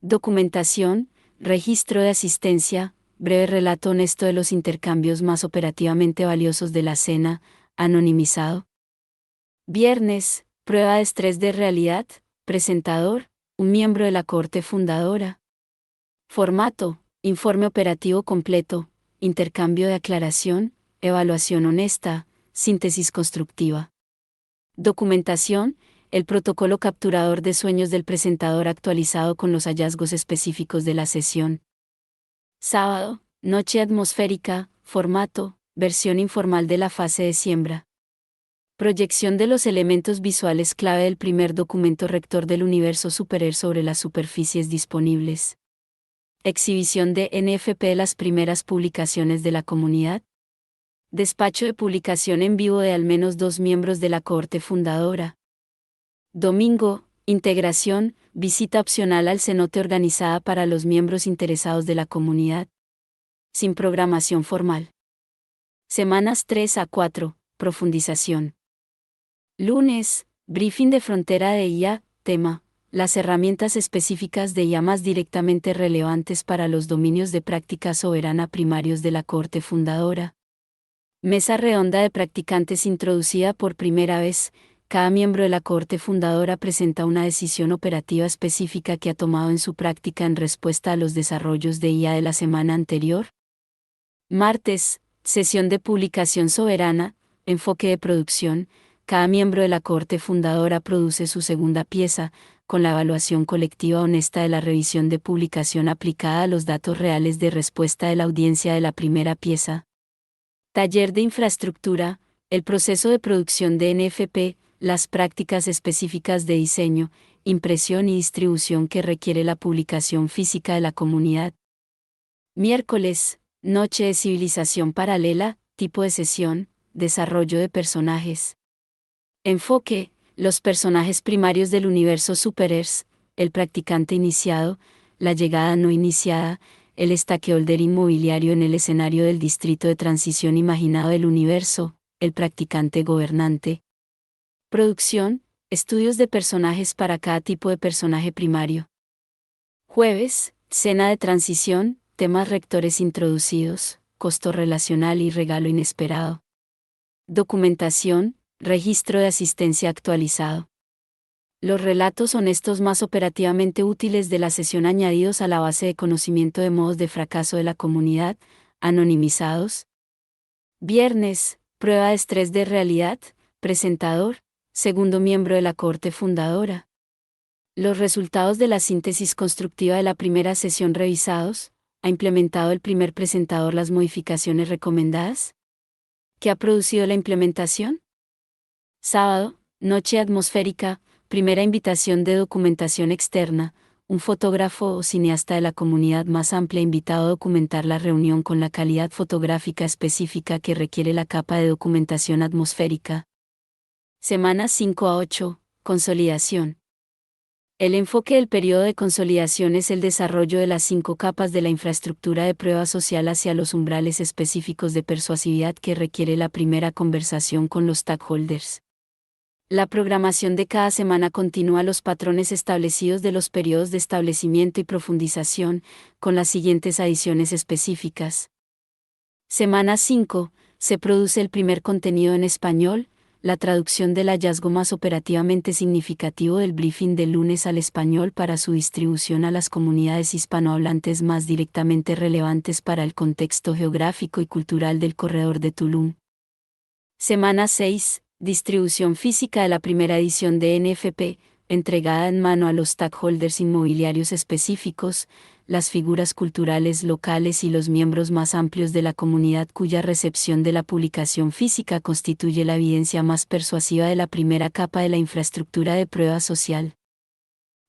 Documentación, registro de asistencia, breve relato honesto de los intercambios más operativamente valiosos de la cena, anonimizado. Viernes, prueba de estrés de realidad, presentador, un miembro de la Corte Fundadora. Formato, informe operativo completo, intercambio de aclaración, evaluación honesta, síntesis constructiva. Documentación, el protocolo capturador de sueños del presentador actualizado con los hallazgos específicos de la sesión. Sábado, noche atmosférica, formato, versión informal de la fase de siembra. Proyección de los elementos visuales clave del primer documento rector del universo Super-Earth sobre las superficies disponibles. Exhibición de NFP de las primeras publicaciones de la comunidad. Despacho de publicación en vivo de al menos 2 miembros de la Corte Fundadora. Domingo, integración, visita opcional al cenote organizada para los miembros interesados de la comunidad. Sin programación formal. Semanas 3 a 4, profundización. Lunes, briefing de frontera de IA, tema, las herramientas específicas de IA más directamente relevantes para los dominios de práctica soberana primarios de la Corte Fundadora. Mesa redonda de practicantes introducida por primera vez. Cada miembro de la Corte Fundadora presenta una decisión operativa específica que ha tomado en su práctica en respuesta a los desarrollos de IA de la semana anterior. Martes, sesión de publicación soberana, enfoque de producción. Cada miembro de la Corte Fundadora produce su segunda pieza, con la evaluación colectiva honesta de la revisión de publicación aplicada a los datos reales de respuesta de la audiencia de la primera pieza. Taller de infraestructura, el proceso de producción de NFP, las prácticas específicas de diseño, impresión y distribución que requiere la publicación física de la comunidad. Miércoles, noche de civilización paralela, tipo de sesión, desarrollo de personajes. Enfoque, los personajes primarios del universo Super-Earth, el practicante iniciado, la llegada no iniciada, el stakeholder inmobiliario en el escenario del distrito de transición imaginado del universo, el practicante gobernante. Producción, estudios de personajes para cada tipo de personaje primario. Jueves, cena de transición, temas rectores introducidos, costo relacional y regalo inesperado. Documentación, registro de asistencia actualizado. Los relatos honestos más operativamente útiles de la sesión añadidos a la base de conocimiento de modos de fracaso de la comunidad, anonimizados. Viernes, prueba de estrés de realidad, presentador, segundo miembro de la cohorte fundadora. Los resultados de la síntesis constructiva de la primera sesión revisados. ¿Ha implementado el primer presentador las modificaciones recomendadas? ¿Qué ha producido la implementación? Sábado, noche atmosférica, primera invitación de documentación externa, un fotógrafo o cineasta de la comunidad más amplia invitado a documentar la reunión con la calidad fotográfica específica que requiere la capa de documentación atmosférica. Semanas 5 a 8, consolidación. El enfoque del periodo de consolidación es el desarrollo de las 5 capas de la infraestructura de prueba social hacia los umbrales específicos de persuasividad que requiere la primera conversación con los stakeholders. La programación de cada semana continúa los patrones establecidos de los periodos de establecimiento y profundización, con las siguientes adiciones específicas. Semana 5, se produce el primer contenido en español, la traducción del hallazgo más operativamente significativo del briefing del lunes al español para su distribución a las comunidades hispanohablantes más directamente relevantes para el contexto geográfico y cultural del corredor de Tulum. Semana 6, distribución física de la primera edición de NFP, entregada en mano a los stakeholders inmobiliarios específicos, las figuras culturales locales y los miembros más amplios de la comunidad cuya recepción de la publicación física constituye la evidencia más persuasiva de la primera capa de la infraestructura de prueba social.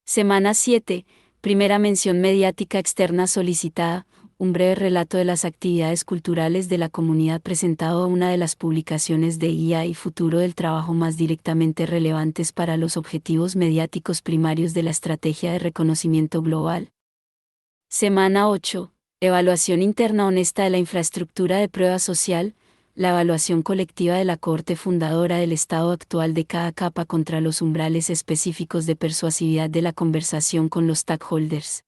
Semana 7, primera mención mediática externa solicitada, un breve relato de las actividades culturales de la comunidad presentado a una de las publicaciones de IA y futuro del trabajo más directamente relevantes para los objetivos mediáticos primarios de la estrategia de reconocimiento global. Semana 8. Evaluación interna honesta de la infraestructura de prueba social, la evaluación colectiva de la cohorte fundadora del estado actual de cada capa contra los umbrales específicos de persuasividad de la conversación con los stakeholders.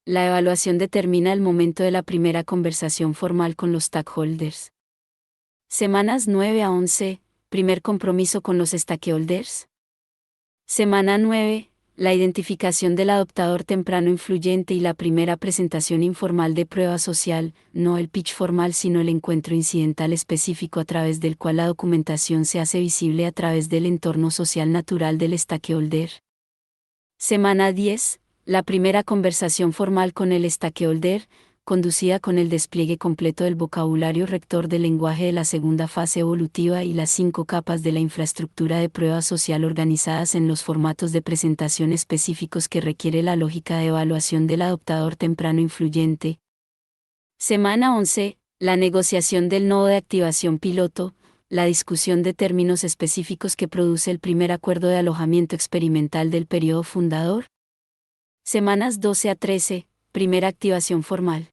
La evaluación determina el momento de la primera conversación formal con los stakeholders. Semanas 9 a 11, primer compromiso con los stakeholders. Semana 9, la identificación del adoptador temprano influyente y la primera presentación informal de prueba social, no el pitch formal sino el encuentro incidental específico a través del cual la documentación se hace visible a través del entorno social natural del stakeholder. Semana 10, la primera conversación formal con el stakeholder, conducida con el despliegue completo del vocabulario rector del lenguaje de la segunda fase evolutiva y las 5 capas de la infraestructura de prueba social organizadas en los formatos de presentación específicos que requiere la lógica de evaluación del adoptador temprano influyente. Semana 11, la negociación del nodo de activación piloto, la discusión de términos específicos que produce el primer acuerdo de alojamiento experimental del periodo fundador. Semanas 12 a 13, primera activación formal.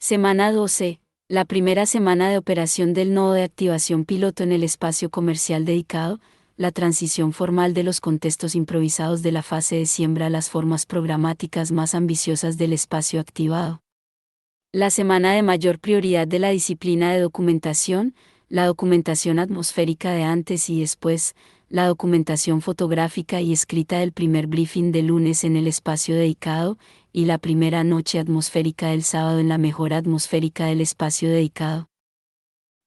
Semana 12, la primera semana de operación del nodo de activación piloto en el espacio comercial dedicado, la transición formal de los contextos improvisados de la fase de siembra a las formas programáticas más ambiciosas del espacio activado. La semana de mayor prioridad de la disciplina de documentación, la documentación atmosférica de antes y después, la documentación fotográfica y escrita del primer briefing de lunes en el espacio dedicado, y la primera noche atmosférica del sábado en la mejora atmosférica del espacio dedicado.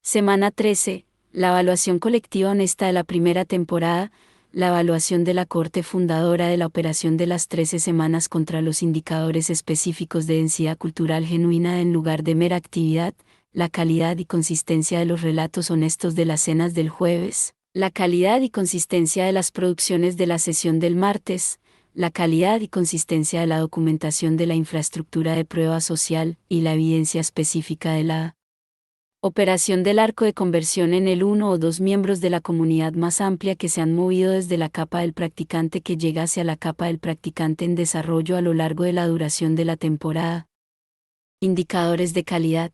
Semana 13, la evaluación colectiva honesta de la primera temporada, la evaluación de la cohorte fundadora de la operación de las 13 semanas contra los indicadores específicos de densidad cultural genuina en lugar de mera actividad, la calidad y consistencia de los relatos honestos de las cenas del jueves, la calidad y consistencia de las producciones de la sesión del martes, la calidad y consistencia de la documentación de la infraestructura de prueba social y la evidencia específica de la operación del arco de conversión en el 1 o 2 miembros de la comunidad más amplia que se han movido desde la capa del practicante que llega hacia la capa del practicante en desarrollo a lo largo de la duración de la temporada. Indicadores de calidad.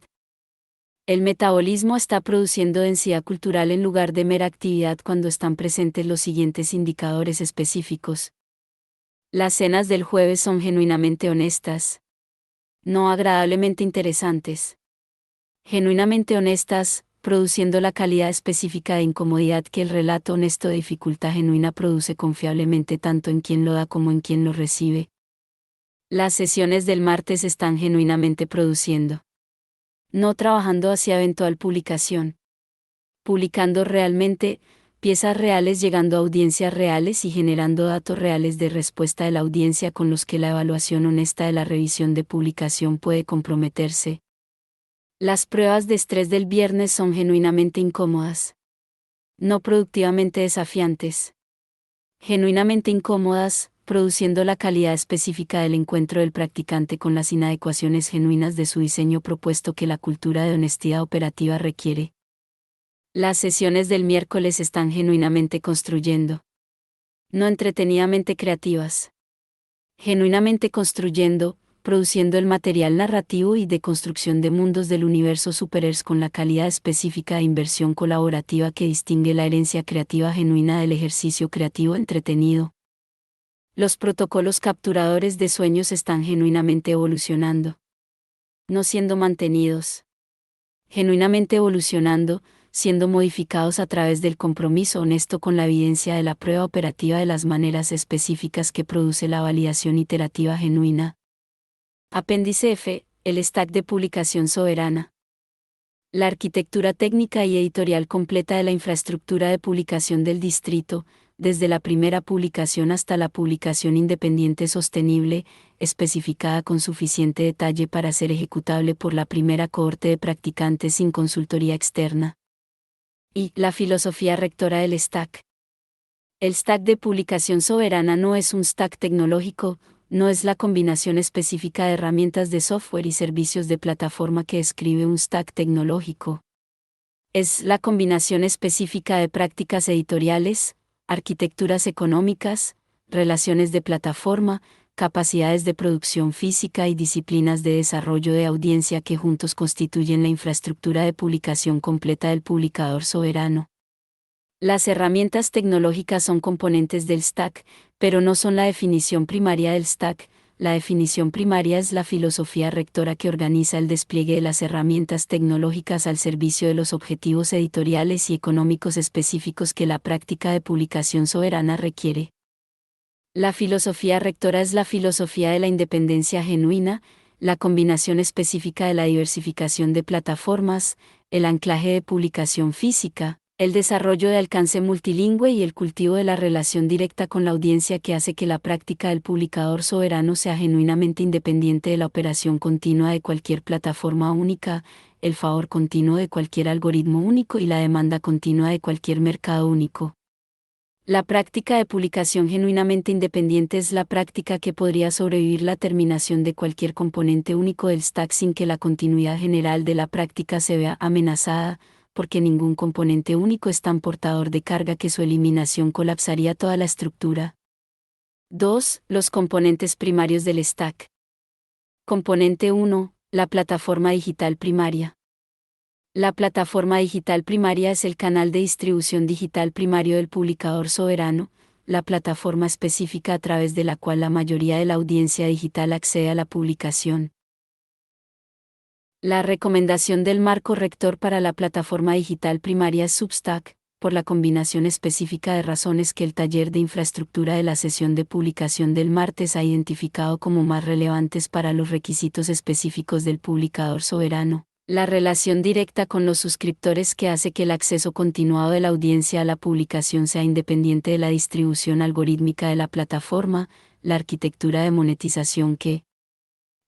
El metabolismo está produciendo densidad cultural en lugar de mera actividad cuando están presentes los siguientes indicadores específicos. Las cenas del jueves son genuinamente honestas. No agradablemente interesantes. Genuinamente honestas, produciendo la calidad específica de incomodidad que el relato honesto de dificultad genuina produce confiablemente tanto en quien lo da como en quien lo recibe. Las sesiones del martes están genuinamente produciendo. No trabajando hacia eventual publicación. Publicando realmente, piezas reales llegando a audiencias reales y generando datos reales de respuesta de la audiencia con los que la evaluación honesta de la revisión de publicación puede comprometerse. Las pruebas de estrés del viernes son genuinamente incómodas. No productivamente desafiantes. Genuinamente incómodas, produciendo la calidad específica del encuentro del practicante con las inadecuaciones genuinas de su diseño propuesto que la cultura de honestidad operativa requiere. Las sesiones del miércoles están genuinamente construyendo. No entretenidamente creativas. Genuinamente construyendo, produciendo el material narrativo y de construcción de mundos del universo Superers con la calidad específica de inversión colaborativa que distingue la herencia creativa genuina del ejercicio creativo entretenido. Los protocolos capturadores de sueños están genuinamente evolucionando. No siendo mantenidos. Genuinamente evolucionando, siendo modificados a través del compromiso honesto con la evidencia de la prueba operativa de las maneras específicas que produce la validación iterativa genuina. Apéndice F, el stack de publicación soberana. La arquitectura técnica y editorial completa de la infraestructura de publicación del distrito, desde la primera publicación hasta la publicación independiente sostenible, especificada con suficiente detalle para ser ejecutable por la primera cohorte de practicantes sin consultoría externa. Y la filosofía rectora del stack. El stack de publicación soberana no es un stack tecnológico, no es la combinación específica de herramientas de software y servicios de plataforma que describe un stack tecnológico. Es la combinación específica de prácticas editoriales, arquitecturas económicas, relaciones de plataforma, capacidades de producción física y disciplinas de desarrollo de audiencia que juntos constituyen la infraestructura de publicación completa del publicador soberano. Las herramientas tecnológicas son componentes del stack, pero no son la definición primaria del stack. La definición primaria es la filosofía rectora que organiza el despliegue de las herramientas tecnológicas al servicio de los objetivos editoriales y económicos específicos que la práctica de publicación soberana requiere. La filosofía rectora es la filosofía de la independencia genuina, la combinación específica de la diversificación de plataformas, el anclaje de publicación física, el desarrollo de alcance multilingüe y el cultivo de la relación directa con la audiencia que hace que la práctica del publicador soberano sea genuinamente independiente de la operación continua de cualquier plataforma única, el favor continuo de cualquier algoritmo único y la demanda continua de cualquier mercado único. La práctica de publicación genuinamente independiente es la práctica que podría sobrevivir la terminación de cualquier componente único del stack sin que la continuidad general de la práctica se vea amenazada, porque ningún componente único es tan portador de carga que su eliminación colapsaría toda la estructura. 2. Los componentes primarios del stack. Componente 1. La plataforma digital primaria. La plataforma digital primaria es el canal de distribución digital primario del publicador soberano, la plataforma específica a través de la cual la mayoría de la audiencia digital accede a la publicación. La recomendación del marco rector para la plataforma digital primaria es Substack, por la combinación específica de razones que el taller de infraestructura de la sesión de publicación del martes ha identificado como más relevantes para los requisitos específicos del publicador soberano. La relación directa con los suscriptores que hace que el acceso continuado de la audiencia a la publicación sea independiente de la distribución algorítmica de la plataforma, la arquitectura de monetización que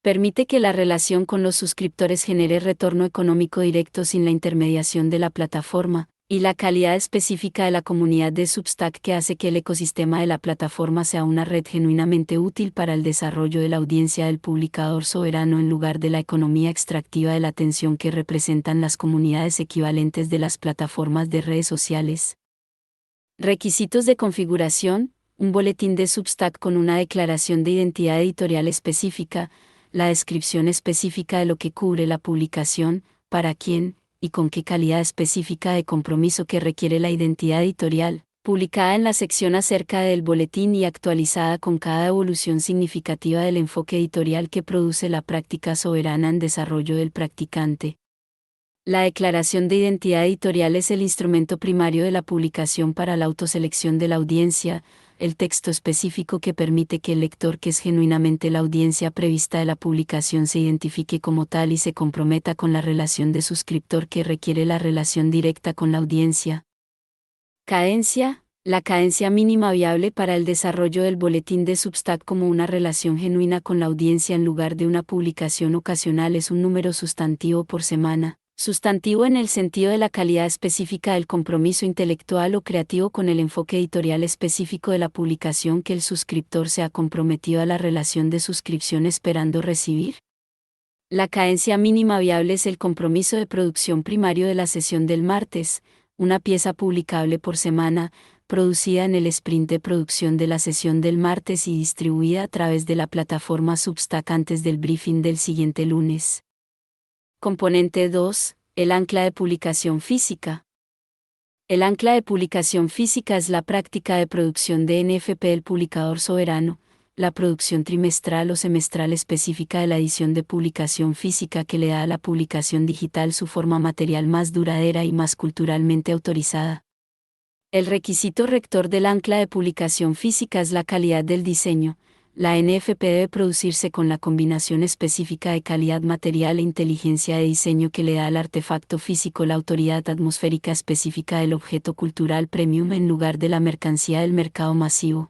permite que la relación con los suscriptores genere retorno económico directo sin la intermediación de la plataforma, y la calidad específica de la comunidad de Substack que hace que el ecosistema de la plataforma sea una red genuinamente útil para el desarrollo de la audiencia del publicador soberano en lugar de la economía extractiva de la atención que representan las comunidades equivalentes de las plataformas de redes sociales. Requisitos de configuración: un boletín de Substack con una declaración de identidad editorial específica, la descripción específica de lo que cubre la publicación, para quién, y con qué calidad específica de compromiso que requiere la identidad editorial, publicada en la sección acerca del boletín y actualizada con cada evolución significativa del enfoque editorial que produce la práctica soberana en desarrollo del practicante. La declaración de identidad editorial es el instrumento primario de la publicación para la autoselección de la audiencia, el texto específico que permite que el lector, que es genuinamente la audiencia prevista de la publicación, se identifique como tal y se comprometa con la relación de suscriptor que requiere la relación directa con la audiencia. Cadencia. La cadencia mínima viable para el desarrollo del boletín de Substack como una relación genuina con la audiencia en lugar de una publicación ocasional es un número sustantivo por semana. Sustantivo en el sentido de la calidad específica del compromiso intelectual o creativo con el enfoque editorial específico de la publicación que el suscriptor se ha comprometido a la relación de suscripción esperando recibir. La cadencia mínima viable es el compromiso de producción primario de la sesión del martes, una pieza publicable por semana, producida en el sprint de producción de la sesión del martes y distribuida a través de la plataforma Substack antes del briefing del siguiente lunes. Componente 2. El ancla de publicación física. El ancla de publicación física es la práctica de producción de NFP del publicador soberano, la producción trimestral o semestral específica de la edición de publicación física que le da a la publicación digital su forma material más duradera y más culturalmente autorizada. El requisito rector del ancla de publicación física es la calidad del diseño. La NFP debe producirse con la combinación específica de calidad material e inteligencia de diseño que le da al artefacto físico la autoridad atmosférica específica del objeto cultural premium en lugar de la mercancía del mercado masivo.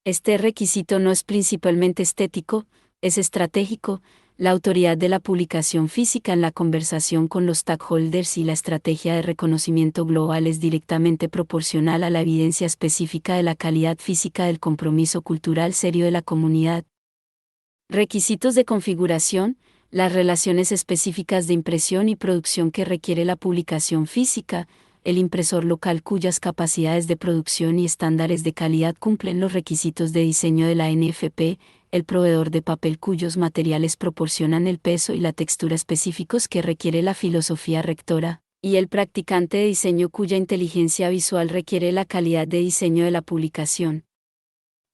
Este requisito no es principalmente estético, es estratégico. La autoridad de la publicación física en la conversación con los stakeholders y la estrategia de reconocimiento global es directamente proporcional a la evidencia específica de la calidad física del compromiso cultural serio de la comunidad. Requisitos de configuración. Las relaciones específicas de impresión y producción que requiere la publicación física, el impresor local cuyas capacidades de producción y estándares de calidad cumplen los requisitos de diseño de la NFP, el proveedor de papel cuyos materiales proporcionan el peso y la textura específicos que requiere la filosofía rectora, y el practicante de diseño cuya inteligencia visual requiere la calidad de diseño de la publicación.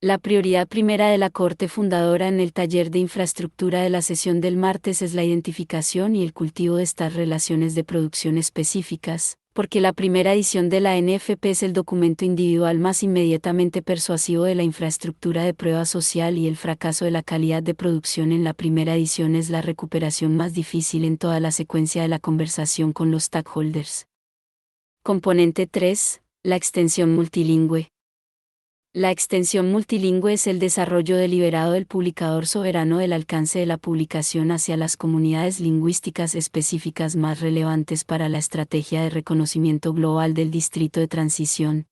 La prioridad primera de la Corte Fundadora en el taller de infraestructura de la sesión del martes es la identificación y el cultivo de estas relaciones de producción específicas, porque la primera edición de la NFP es el documento individual más inmediatamente persuasivo de la infraestructura de prueba social y el fracaso de la calidad de producción en la primera edición es la recuperación más difícil en toda la secuencia de la conversación con los stakeholders. Componente 3. La extensión multilingüe. La extensión multilingüe es el desarrollo deliberado del publicador soberano del alcance de la publicación hacia las comunidades lingüísticas específicas más relevantes para la estrategia de reconocimiento global del distrito de transición.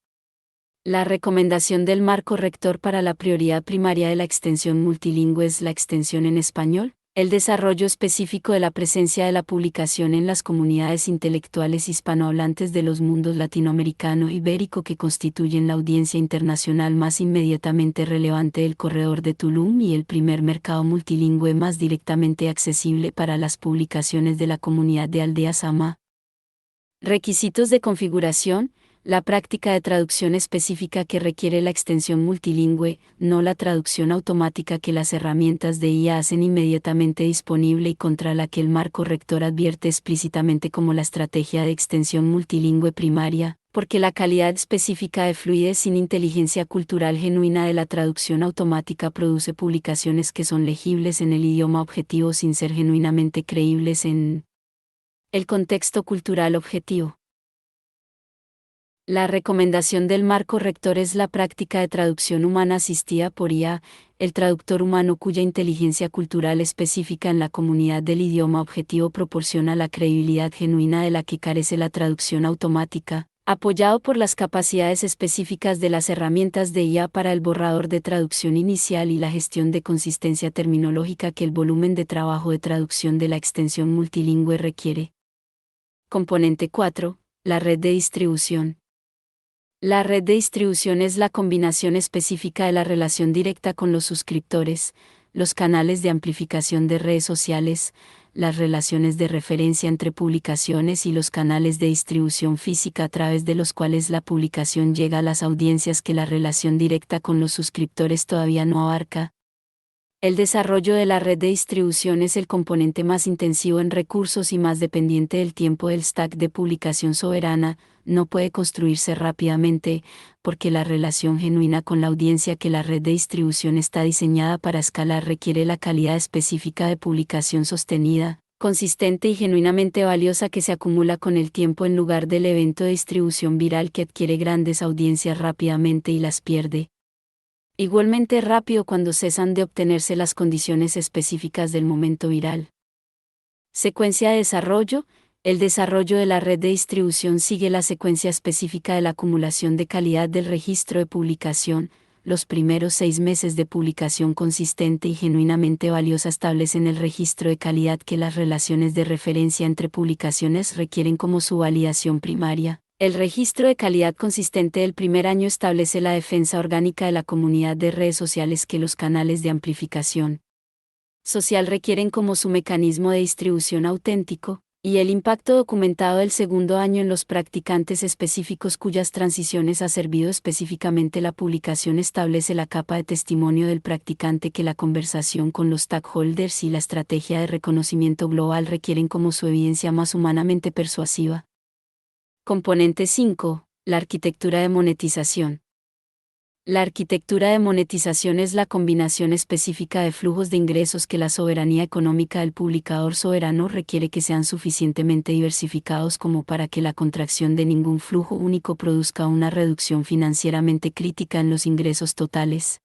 La recomendación del marco rector para la prioridad primaria de la extensión multilingüe es la extensión en español, el desarrollo específico de la presencia de la publicación en las comunidades intelectuales hispanohablantes de los mundos latinoamericano e ibérico que constituyen la audiencia internacional más inmediatamente relevante del corredor de Tulum y el primer mercado multilingüe más directamente accesible para las publicaciones de la comunidad de Aldea Sama. Requisitos de configuración. La práctica de traducción específica que requiere la extensión multilingüe, no la traducción automática que las herramientas de IA hacen inmediatamente disponible y contra la que el marco rector advierte explícitamente como la estrategia de extensión multilingüe primaria, porque la calidad específica de fluidez sin inteligencia cultural genuina de la traducción automática produce publicaciones que son legibles en el idioma objetivo sin ser genuinamente creíbles en el contexto cultural objetivo. La recomendación del marco rector es la práctica de traducción humana asistida por IA, el traductor humano cuya inteligencia cultural específica en la comunidad del idioma objetivo proporciona la credibilidad genuina de la que carece la traducción automática, apoyado por las capacidades específicas de las herramientas de IA para el borrador de traducción inicial y la gestión de consistencia terminológica que el volumen de trabajo de traducción de la extensión multilingüe requiere. Componente 4. La red de distribución. La red de distribución es la combinación específica de la relación directa con los suscriptores, los canales de amplificación de redes sociales, las relaciones de referencia entre publicaciones y los canales de distribución física a través de los cuales la publicación llega a las audiencias que la relación directa con los suscriptores todavía no abarca. El desarrollo de la red de distribución es el componente más intensivo en recursos y más dependiente del tiempo del stack de publicación soberana. No puede construirse rápidamente, porque la relación genuina con la audiencia que la red de distribución está diseñada para escalar requiere la calidad específica de publicación sostenida, consistente y genuinamente valiosa que se acumula con el tiempo en lugar del evento de distribución viral que adquiere grandes audiencias rápidamente y las pierde igualmente rápido cuando cesan de obtenerse las condiciones específicas del momento viral. Secuencia de desarrollo. El desarrollo de la red de distribución sigue la secuencia específica de la acumulación de calidad del registro de publicación. Los primeros 6 meses de publicación consistente y genuinamente valiosa establecen el registro de calidad que las relaciones de referencia entre publicaciones requieren como su validación primaria. El registro de calidad consistente del primer año establece la defensa orgánica de la comunidad de redes sociales que los canales de amplificación social requieren como su mecanismo de distribución auténtico, y el impacto documentado del segundo año en los practicantes específicos cuyas transiciones ha servido específicamente la publicación establece la capa de testimonio del practicante que la conversación con los stakeholders y la estrategia de reconocimiento global requieren como su evidencia más humanamente persuasiva. Componente 5. La arquitectura de monetización. La arquitectura de monetización es la combinación específica de flujos de ingresos que la soberanía económica del publicador soberano requiere que sean suficientemente diversificados como para que la contracción de ningún flujo único produzca una reducción financieramente crítica en los ingresos totales.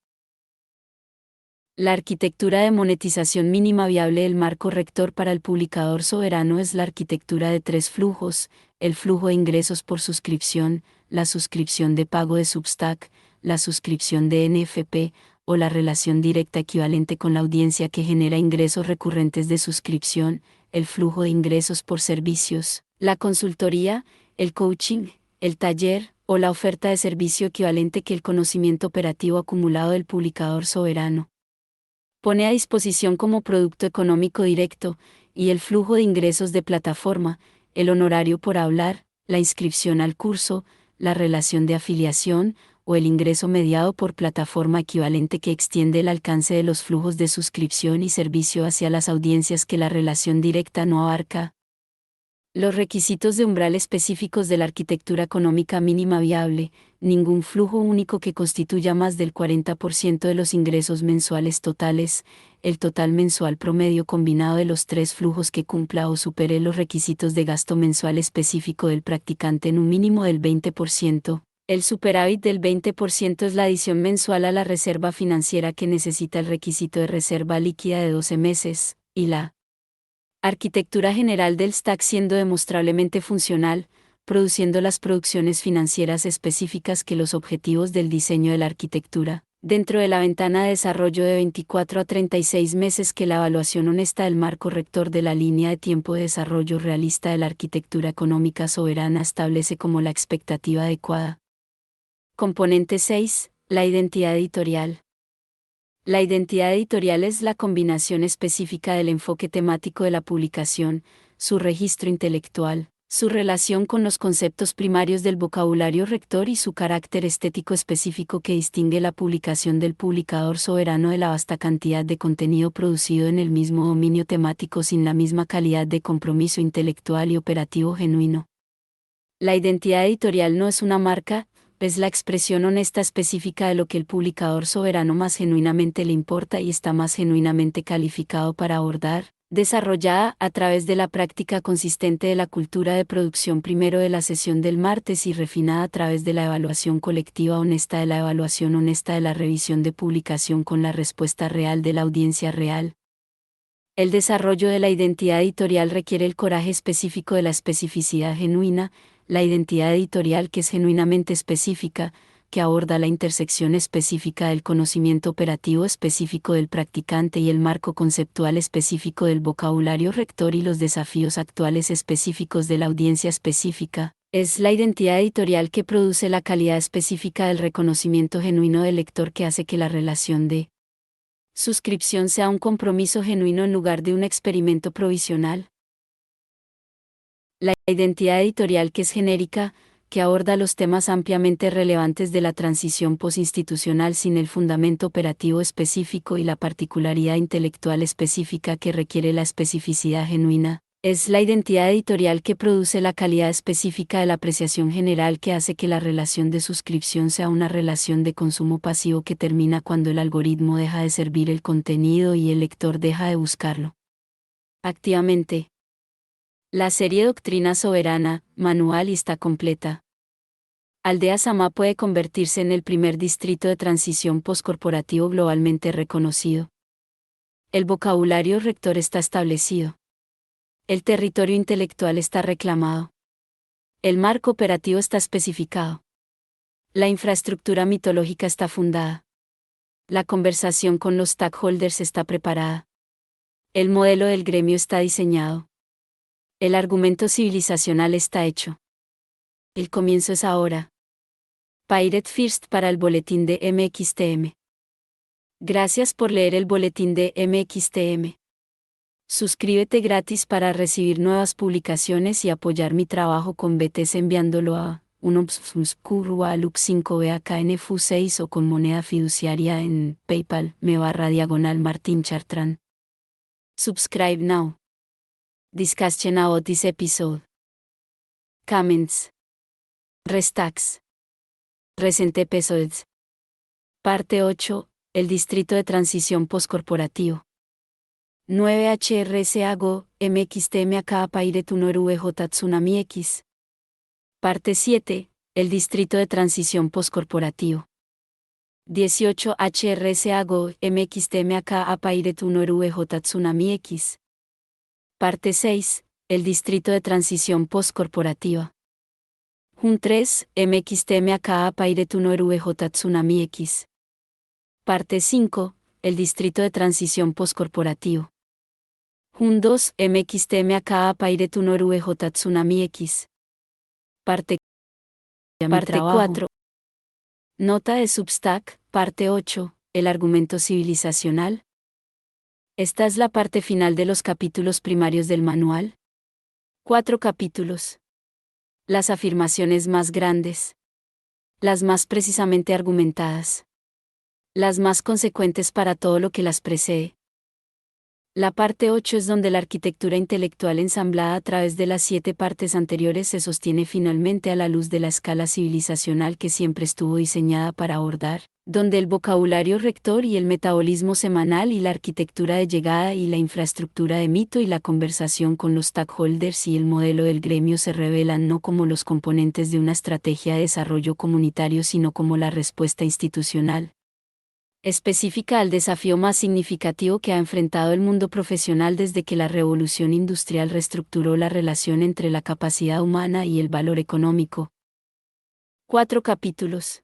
La arquitectura de monetización mínima viable del marco rector para el publicador soberano es la arquitectura de 3 flujos: el flujo de ingresos por suscripción, la suscripción de pago de Substack, la suscripción de NFP, o la relación directa equivalente con la audiencia que genera ingresos recurrentes de suscripción, el flujo de ingresos por servicios, la consultoría, el coaching, el taller, o la oferta de servicio equivalente que el conocimiento operativo acumulado del publicador soberano pone a disposición como producto económico directo, y el flujo de ingresos de plataforma, el honorario por hablar, la inscripción al curso, la relación de afiliación, o el ingreso mediado por plataforma equivalente que extiende el alcance de los flujos de suscripción y servicio hacia las audiencias que la relación directa no abarca. Los requisitos de umbral específicos de la arquitectura económica mínima viable: ningún flujo único que constituya más del 40% de los ingresos mensuales totales, el total mensual promedio combinado de los 3 flujos que cumpla o supere los requisitos de gasto mensual específico del practicante en un mínimo del 20%. El superávit del 20% es la adición mensual a la reserva financiera que necesita el requisito de reserva líquida de 12 meses, y la arquitectura general del stack siendo demostrablemente funcional, produciendo las producciones financieras específicas que los objetivos del diseño de la arquitectura, dentro de la ventana de desarrollo de 24 a 36 meses que la evaluación honesta del marco rector de la línea de tiempo de desarrollo realista de la arquitectura económica soberana establece como la expectativa adecuada. Componente 6. La identidad editorial. La identidad editorial es la combinación específica del enfoque temático de la publicación, su registro intelectual, su relación con los conceptos primarios del vocabulario rector y su carácter estético específico que distingue la publicación del publicador soberano de la vasta cantidad de contenido producido en el mismo dominio temático sin la misma calidad de compromiso intelectual y operativo genuino. La identidad editorial no es una marca, es la expresión honesta específica de lo que el publicador soberano más genuinamente le importa y está más genuinamente calificado para abordar, desarrollada a través de la práctica consistente de la cultura de producción primero de la sesión del martes y refinada a través de la evaluación colectiva honesta de la evaluación honesta de la revisión de publicación con la respuesta real de la audiencia real. El desarrollo de la identidad editorial requiere el coraje específico de la especificidad genuina, la identidad editorial que es genuinamente específica, que aborda la intersección específica del conocimiento operativo específico del practicante y el marco conceptual específico del vocabulario rector y los desafíos actuales específicos de la audiencia específica. Es la identidad editorial que produce la calidad específica del reconocimiento genuino del lector que hace que la relación de suscripción sea un compromiso genuino en lugar de un experimento provisional. La identidad editorial que es genérica, que aborda los temas ampliamente relevantes de la transición posinstitucional sin el fundamento operativo específico y la particularidad intelectual específica que requiere la especificidad genuina. Es la identidad editorial que produce la calidad específica de la apreciación general que hace que la relación de suscripción sea una relación de consumo pasivo que termina cuando el algoritmo deja de servir el contenido y el lector deja de buscarlo activamente. La serie Doctrina Soberana, manual y está completa. Aldea Samá puede convertirse en el primer distrito de transición postcorporativo globalmente reconocido. El vocabulario rector está establecido. El territorio intelectual está reclamado. El marco operativo está especificado. La infraestructura mitológica está fundada. La conversación con los stakeholders está preparada. El modelo del gremio está diseñado. El argumento civilizacional está hecho. El comienzo es ahora. Pirate First para el boletín de MXTM. Gracias por leer el boletín de MXTM. Suscríbete gratis para recibir nuevas publicaciones y apoyar mi trabajo con BTC enviándolo a unopsfuskurrualuk5BAKNFU6 o con moneda fiduciaria en PayPal, /Martin Chartrand. Subscribe now. Discussion about this episode. Comments. Restacks. Recent episodes. Parte 8. El distrito de transición postcorporativo. 9 HRSA Go, MXTM acá Pairet 1 RVJ Tsunami X. Parte 7. El distrito de transición postcorporativo. 18 HRSA Go, MXTM acá Pairet 1 RVJ Tsunami X. Parte 6. El distrito de transición postcorporativa. Jun 3, MXTM acá Pairet 1 RVJ Tsunami X. Parte 5. El distrito de transición postcorporativo. Jun 2, MXTM acá Pairet 1 RVJ Tsunami X. Parte 4. Nota de Substack, parte 8, el argumento civilizacional. Esta es la parte final de los capítulos primarios del manual. 4 capítulos. Las afirmaciones más grandes. Las más precisamente argumentadas. Las más consecuentes para todo lo que las precede. La parte 8 es donde la arquitectura intelectual ensamblada a través de las 7 partes anteriores se sostiene finalmente a la luz de la escala civilizacional que siempre estuvo diseñada para abordar, donde el vocabulario rector y el metabolismo semanal y la arquitectura de llegada y la infraestructura de mito y la conversación con los stakeholders y el modelo del gremio se revelan no como los componentes de una estrategia de desarrollo comunitario sino como la respuesta institucional específica al desafío más significativo que ha enfrentado el mundo profesional desde que la revolución industrial reestructuró la relación entre la capacidad humana y el valor económico. 4 capítulos.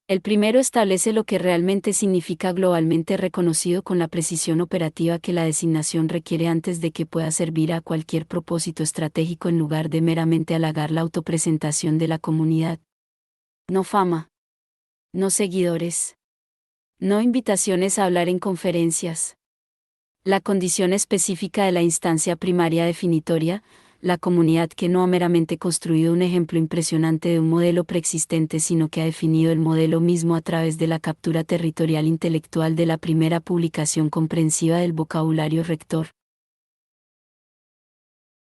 El primero establece lo que realmente significa globalmente reconocido con la precisión operativa que la designación requiere antes de que pueda servir a cualquier propósito estratégico en lugar de meramente halagar la autopresentación de la comunidad. No fama. No seguidores. No invitaciones a hablar en conferencias. La condición específica de la instancia primaria definitoria, la comunidad que no ha meramente construido un ejemplo impresionante de un modelo preexistente sino que ha definido el modelo mismo a través de la captura territorial intelectual de la primera publicación comprensiva del vocabulario rector.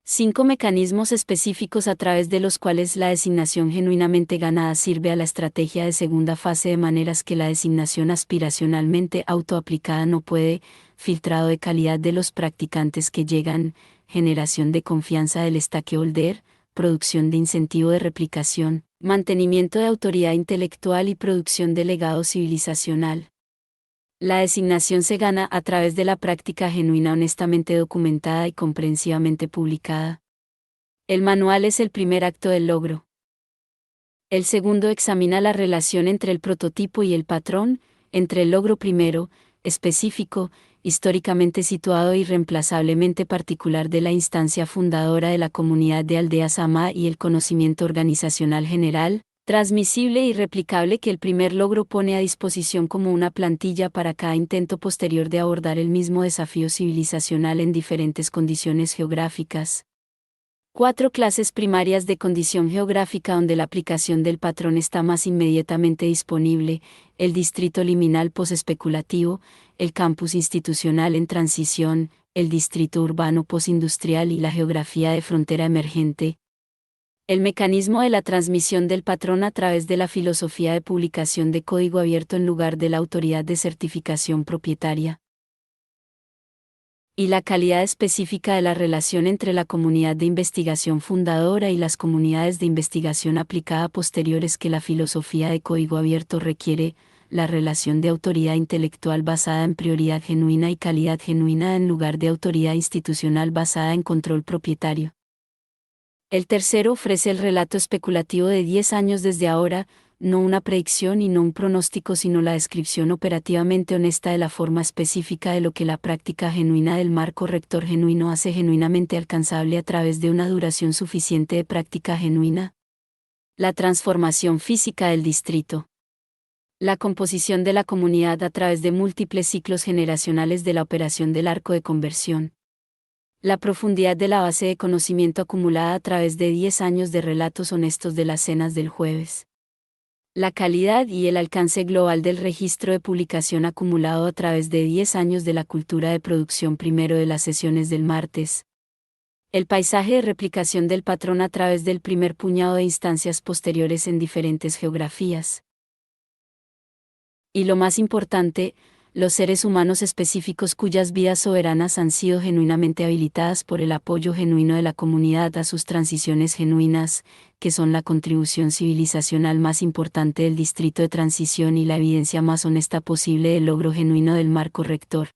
5 mecanismos específicos a través de los cuales la designación genuinamente ganada sirve a la estrategia de segunda fase de maneras que la designación aspiracionalmente autoaplicada no puede, filtrado de calidad de los practicantes que llegan, generación de confianza del stakeholder, producción de incentivo de replicación, mantenimiento de autoridad intelectual y producción de legado civilizacional. La designación se gana a través de la práctica genuina honestamente documentada y comprensivamente publicada. El manual es el primer acto del logro. El segundo examina la relación entre el prototipo y el patrón, entre el logro primero, específico, históricamente situado e irreemplazablemente particular de la instancia fundadora de la comunidad de Aldea Samá y el conocimiento organizacional general, transmisible y replicable que el primer logro pone a disposición como una plantilla para cada intento posterior de abordar el mismo desafío civilizacional en diferentes condiciones geográficas. 4 clases primarias de condición geográfica donde la aplicación del patrón está más inmediatamente disponible: el distrito liminal posespeculativo, el campus institucional en transición, el distrito urbano posindustrial y la geografía de frontera emergente. El mecanismo de la transmisión del patrón a través de la filosofía de publicación de código abierto en lugar de la autoridad de certificación propietaria. Y la calidad específica de la relación entre la comunidad de investigación fundadora y las comunidades de investigación aplicada posteriores que la filosofía de código abierto requiere: la relación de autoridad intelectual basada en prioridad genuina y calidad genuina en lugar de autoridad institucional basada en control propietario. El tercero ofrece el relato especulativo de 10 años desde ahora, no una predicción y no un pronóstico, sino la descripción operativamente honesta de la forma específica de lo que la práctica genuina del marco rector genuino hace genuinamente alcanzable a través de una duración suficiente de práctica genuina. La transformación física del distrito. La composición de la comunidad a través de múltiples ciclos generacionales de la operación del arco de conversión. La profundidad de la base de conocimiento acumulada a través de 10 años de relatos honestos de las cenas del jueves. La calidad y el alcance global del registro de publicación acumulado a través de 10 años de la cultura de producción primero de las sesiones del martes. El paisaje de replicación del patrón a través del primer puñado de instancias posteriores en diferentes geografías. Y lo más importante, los seres humanos específicos cuyas vidas soberanas han sido genuinamente habilitadas por el apoyo genuino de la comunidad a sus transiciones genuinas, que son la contribución civilizacional más importante del distrito de transición y la evidencia más honesta posible del logro genuino del marco rector.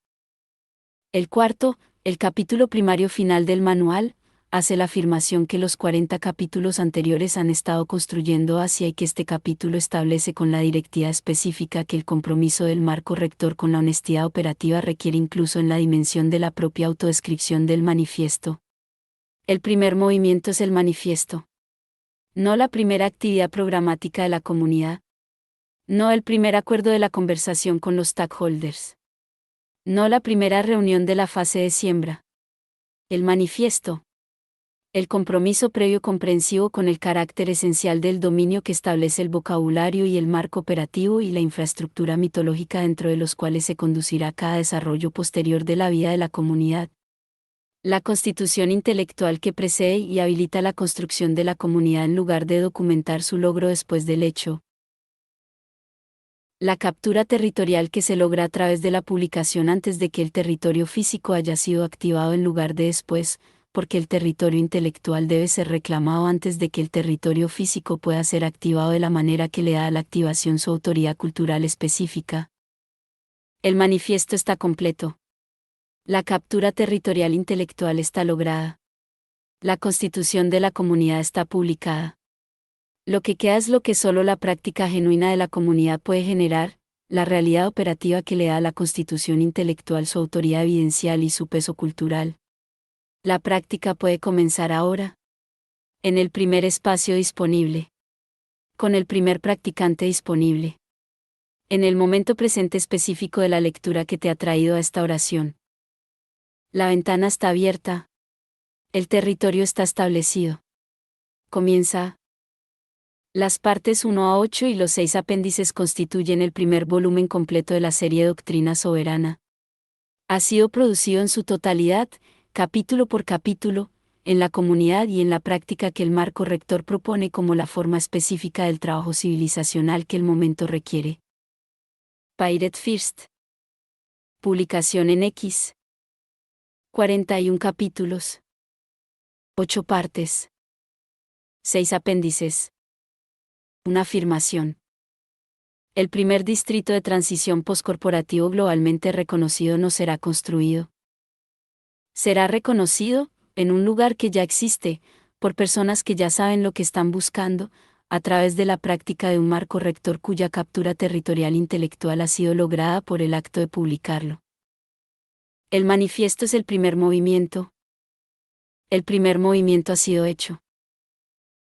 El cuarto, el capítulo primario final del manual, hace la afirmación que los 40 capítulos anteriores han estado construyendo hacia, y que este capítulo establece con la directiva específica que el compromiso del marco rector con la honestidad operativa requiere incluso en la dimensión de la propia autodescripción del manifiesto. El primer movimiento es el manifiesto. No la primera actividad programática de la comunidad. No el primer acuerdo de la conversación con los stakeholders. No la primera reunión de la fase de siembra. El manifiesto. El compromiso previo comprensivo con el carácter esencial del dominio que establece el vocabulario y el marco operativo y la infraestructura mitológica dentro de los cuales se conducirá cada desarrollo posterior de la vida de la comunidad. La constitución intelectual que precede y habilita la construcción de la comunidad en lugar de documentar su logro después del hecho. La captura territorial que se logra a través de la publicación antes de que el territorio físico haya sido activado en lugar de después, porque el territorio intelectual debe ser reclamado antes de que el territorio físico pueda ser activado de la manera que le da a la activación su autoridad cultural específica. El manifiesto está completo. La captura territorial intelectual está lograda. La constitución de la comunidad está publicada. Lo que queda es lo que solo la práctica genuina de la comunidad puede generar: la realidad operativa que le da a la constitución intelectual su autoridad evidencial y su peso cultural. La práctica puede comenzar ahora. En el primer espacio disponible. Con el primer practicante disponible. En el momento presente específico de la lectura que te ha traído a esta oración. La ventana está abierta. El territorio está establecido. Comienza. Las partes 1 a 8 y los 6 apéndices constituyen el primer volumen completo de la serie Doctrina Soberana. Ha sido producido en su totalidad, capítulo por capítulo, en la comunidad y en la práctica que el marco rector propone como la forma específica del trabajo civilizacional que el momento requiere. Pirate First. Publicación en X. 41 capítulos. 8 partes. 6 apéndices. Una afirmación. El primer distrito de transición postcorporativo globalmente reconocido no será construido. Será reconocido, en un lugar que ya existe, por personas que ya saben lo que están buscando, a través de la práctica de un marco rector cuya captura territorial intelectual ha sido lograda por el acto de publicarlo. El manifiesto es el primer movimiento. El primer movimiento ha sido hecho.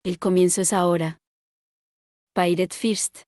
El comienzo es ahora. Pirate First.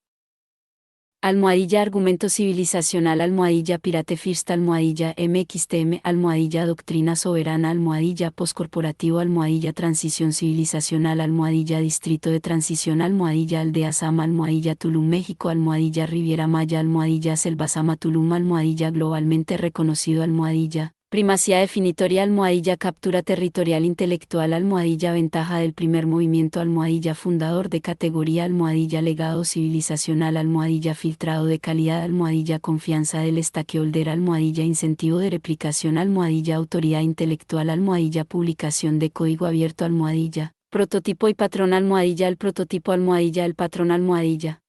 Almohadilla Argumento Civilizacional Almohadilla Pirate First Almohadilla MXTM Almohadilla Doctrina Soberana Almohadilla Postcorporativo Almohadilla Transición Civilizacional Almohadilla Distrito de Transición Almohadilla Aldea Sama Almohadilla Tulum México Almohadilla Riviera Maya Almohadilla Selva Sama Tulum Almohadilla Globalmente reconocido Almohadilla Primacía definitoria almohadilla captura territorial intelectual almohadilla ventaja del primer movimiento almohadilla fundador de categoría almohadilla legado civilizacional almohadilla filtrado de calidad almohadilla confianza del stakeholder almohadilla incentivo de replicación almohadilla autoridad intelectual almohadilla publicación de código abierto almohadilla prototipo y patrón almohadilla el prototipo almohadilla el patrón almohadilla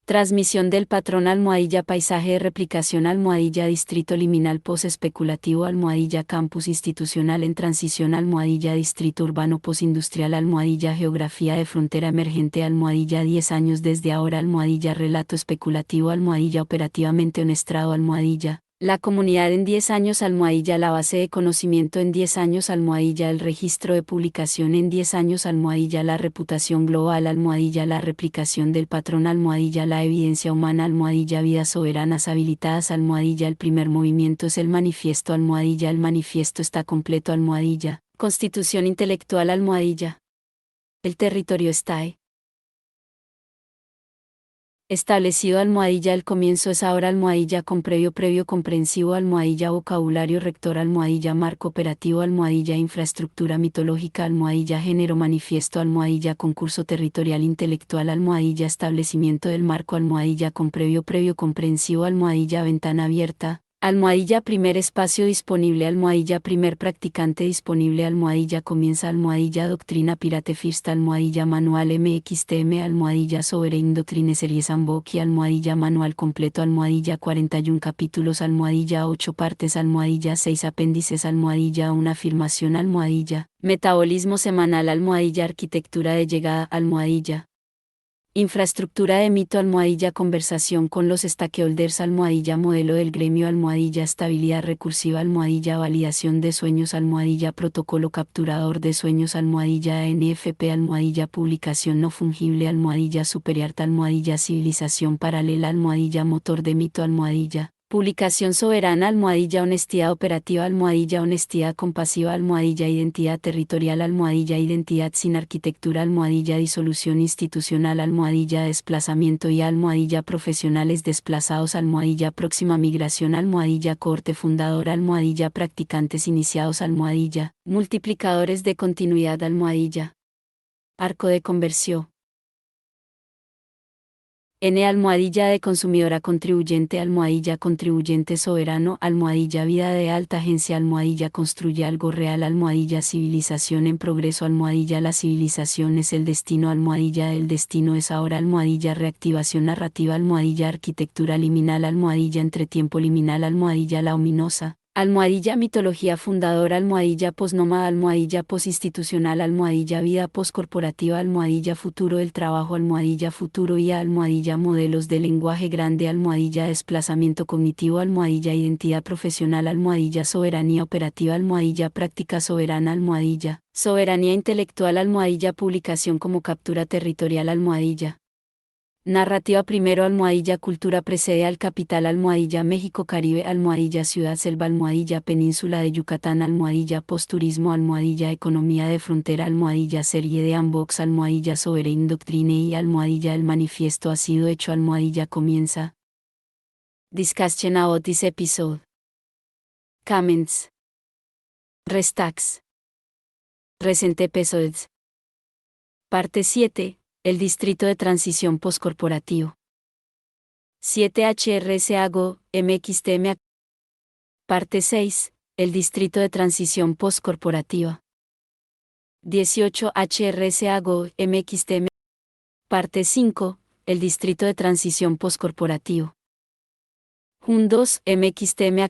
transmisión del patrón almohadilla paisaje de replicación almohadilla distrito liminal post-especulativo almohadilla campus institucional en transición almohadilla distrito urbano postindustrial almohadilla geografía de frontera emergente almohadilla 10 años desde ahora almohadilla relato especulativo almohadilla operativamente honestrado almohadilla la comunidad en 10 años almohadilla la base de conocimiento en 10 años almohadilla el registro de publicación en 10 años almohadilla la reputación global almohadilla la replicación del patrón almohadilla la evidencia humana almohadilla vidas soberanas habilitadas almohadilla el primer movimiento es el manifiesto almohadilla el manifiesto está completo almohadilla constitución intelectual almohadilla el territorio está establecido almohadilla el comienzo es ahora almohadilla con previo comprensivo almohadilla vocabulario rector almohadilla marco operativo almohadilla infraestructura mitológica almohadilla género manifiesto almohadilla concurso territorial intelectual almohadilla establecimiento del marco almohadilla con previo comprensivo almohadilla ventana abierta almohadilla primer espacio disponible almohadilla primer practicante disponible almohadilla comienza almohadilla doctrina pirate first almohadilla manual MXTM almohadilla sovereign doctrine series Amboki almohadilla manual completo almohadilla 41 capítulos almohadilla 8 partes almohadilla 6 apéndices almohadilla una afirmación almohadilla metabolismo semanal almohadilla arquitectura de llegada almohadilla infraestructura de mito almohadilla conversación con los stakeholders almohadilla modelo del gremio almohadilla estabilidad recursiva almohadilla validación de sueños almohadilla protocolo capturador de sueños almohadilla NFP almohadilla publicación no fungible almohadilla superior almohadilla civilización paralela almohadilla motor de mito almohadilla publicación soberana almohadilla honestidad operativa almohadilla honestidad compasiva almohadilla identidad territorial almohadilla identidad sin arquitectura almohadilla disolución institucional almohadilla desplazamiento y almohadilla profesionales desplazados almohadilla próxima migración almohadilla cohorte fundador almohadilla practicantes iniciados almohadilla multiplicadores de continuidad almohadilla arco de conversión N almohadilla de consumidora contribuyente almohadilla contribuyente soberano almohadilla vida de alta agencia almohadilla construye algo real almohadilla civilización en progreso almohadilla la civilización es el destino almohadilla el destino es ahora almohadilla reactivación narrativa almohadilla arquitectura liminal almohadilla entretiempo liminal almohadilla la ominosa almohadilla mitología fundadora almohadilla posnómada almohadilla posinstitucional almohadilla vida poscorporativa almohadilla futuro del trabajo almohadilla futuro y almohadilla modelos de lenguaje grande almohadilla desplazamiento cognitivo almohadilla identidad profesional almohadilla soberanía operativa almohadilla práctica soberana almohadilla soberanía intelectual almohadilla publicación como captura territorial almohadilla narrativa primero almohadilla cultura precede al capital almohadilla México Caribe almohadilla ciudad selva almohadilla península de Yucatán almohadilla posturismo almohadilla economía de frontera almohadilla serie de Unbox almohadilla sovereign doctrine y almohadilla el manifiesto ha sido hecho almohadilla comienza discussion about this episode comments restacks recent episodes parte 7 el Distrito de Transición Postcorporativo. 7 HRSAGO, MXTM. Parte 6, el Distrito de Transición Postcorporativa. 18 HRSAGO, MXTM. Parte 5, el Distrito de Transición Postcorporativo. JUN 2, MXTM.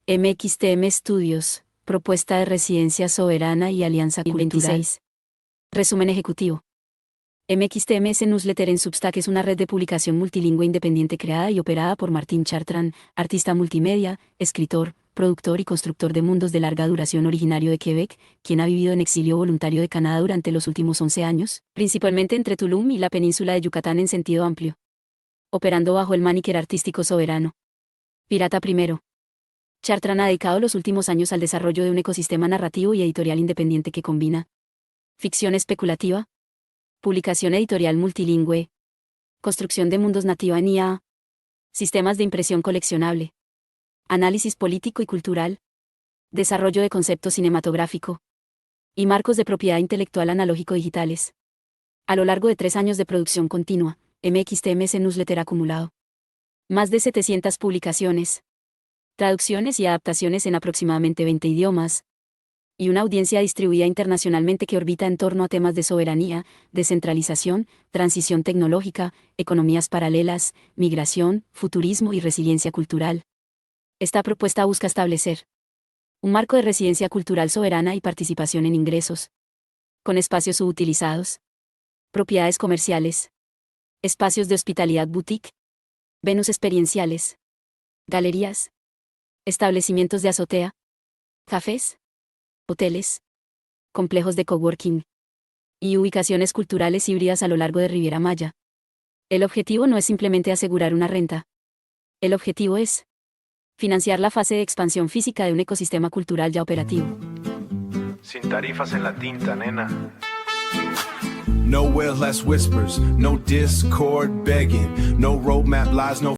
MXTM Studios. Propuesta de Residencia Soberana y Alianza Cultural. 26. Resumen ejecutivo. MXTMS Newsletter en Substack es una red de publicación multilingüe independiente creada y operada por Martín Chartrand, artista multimedia, escritor, productor y constructor de mundos de larga duración originario de Quebec, quien ha vivido en exilio voluntario de Canadá durante los últimos 11 años, principalmente entre Tulum y la península de Yucatán en sentido amplio. Operando bajo el mániker artístico soberano. Pirata primero. Chartrand ha dedicado los últimos años al desarrollo de un ecosistema narrativo y editorial independiente que combina ficción especulativa, publicación editorial multilingüe, construcción de mundos nativa en IA, sistemas de impresión coleccionable, análisis político y cultural, desarrollo de concepto cinematográfico y marcos de propiedad intelectual analógico-digitales. A lo largo de 3 años de producción continua, MXTM newsletter acumulado más de 700 publicaciones, traducciones y adaptaciones en aproximadamente 20 idiomas, y una audiencia distribuida internacionalmente que orbita en torno a temas de soberanía, descentralización, transición tecnológica, economías paralelas, migración, futurismo y resiliencia cultural. Esta propuesta busca establecer un marco de residencia cultural soberana y participación en ingresos, con espacios subutilizados, propiedades comerciales, espacios de hospitalidad boutique, venues experienciales, galerías, establecimientos de azotea, cafés, hoteles, complejos de coworking y ubicaciones culturales híbridas a lo largo de Riviera Maya. El objetivo no es simplemente asegurar una renta. El objetivo es financiar la fase de expansión física de un ecosistema cultural ya operativo. Sin tarifas en la tinta, nena. Nowhere less whispers, no discord begging, no roadmap lies, no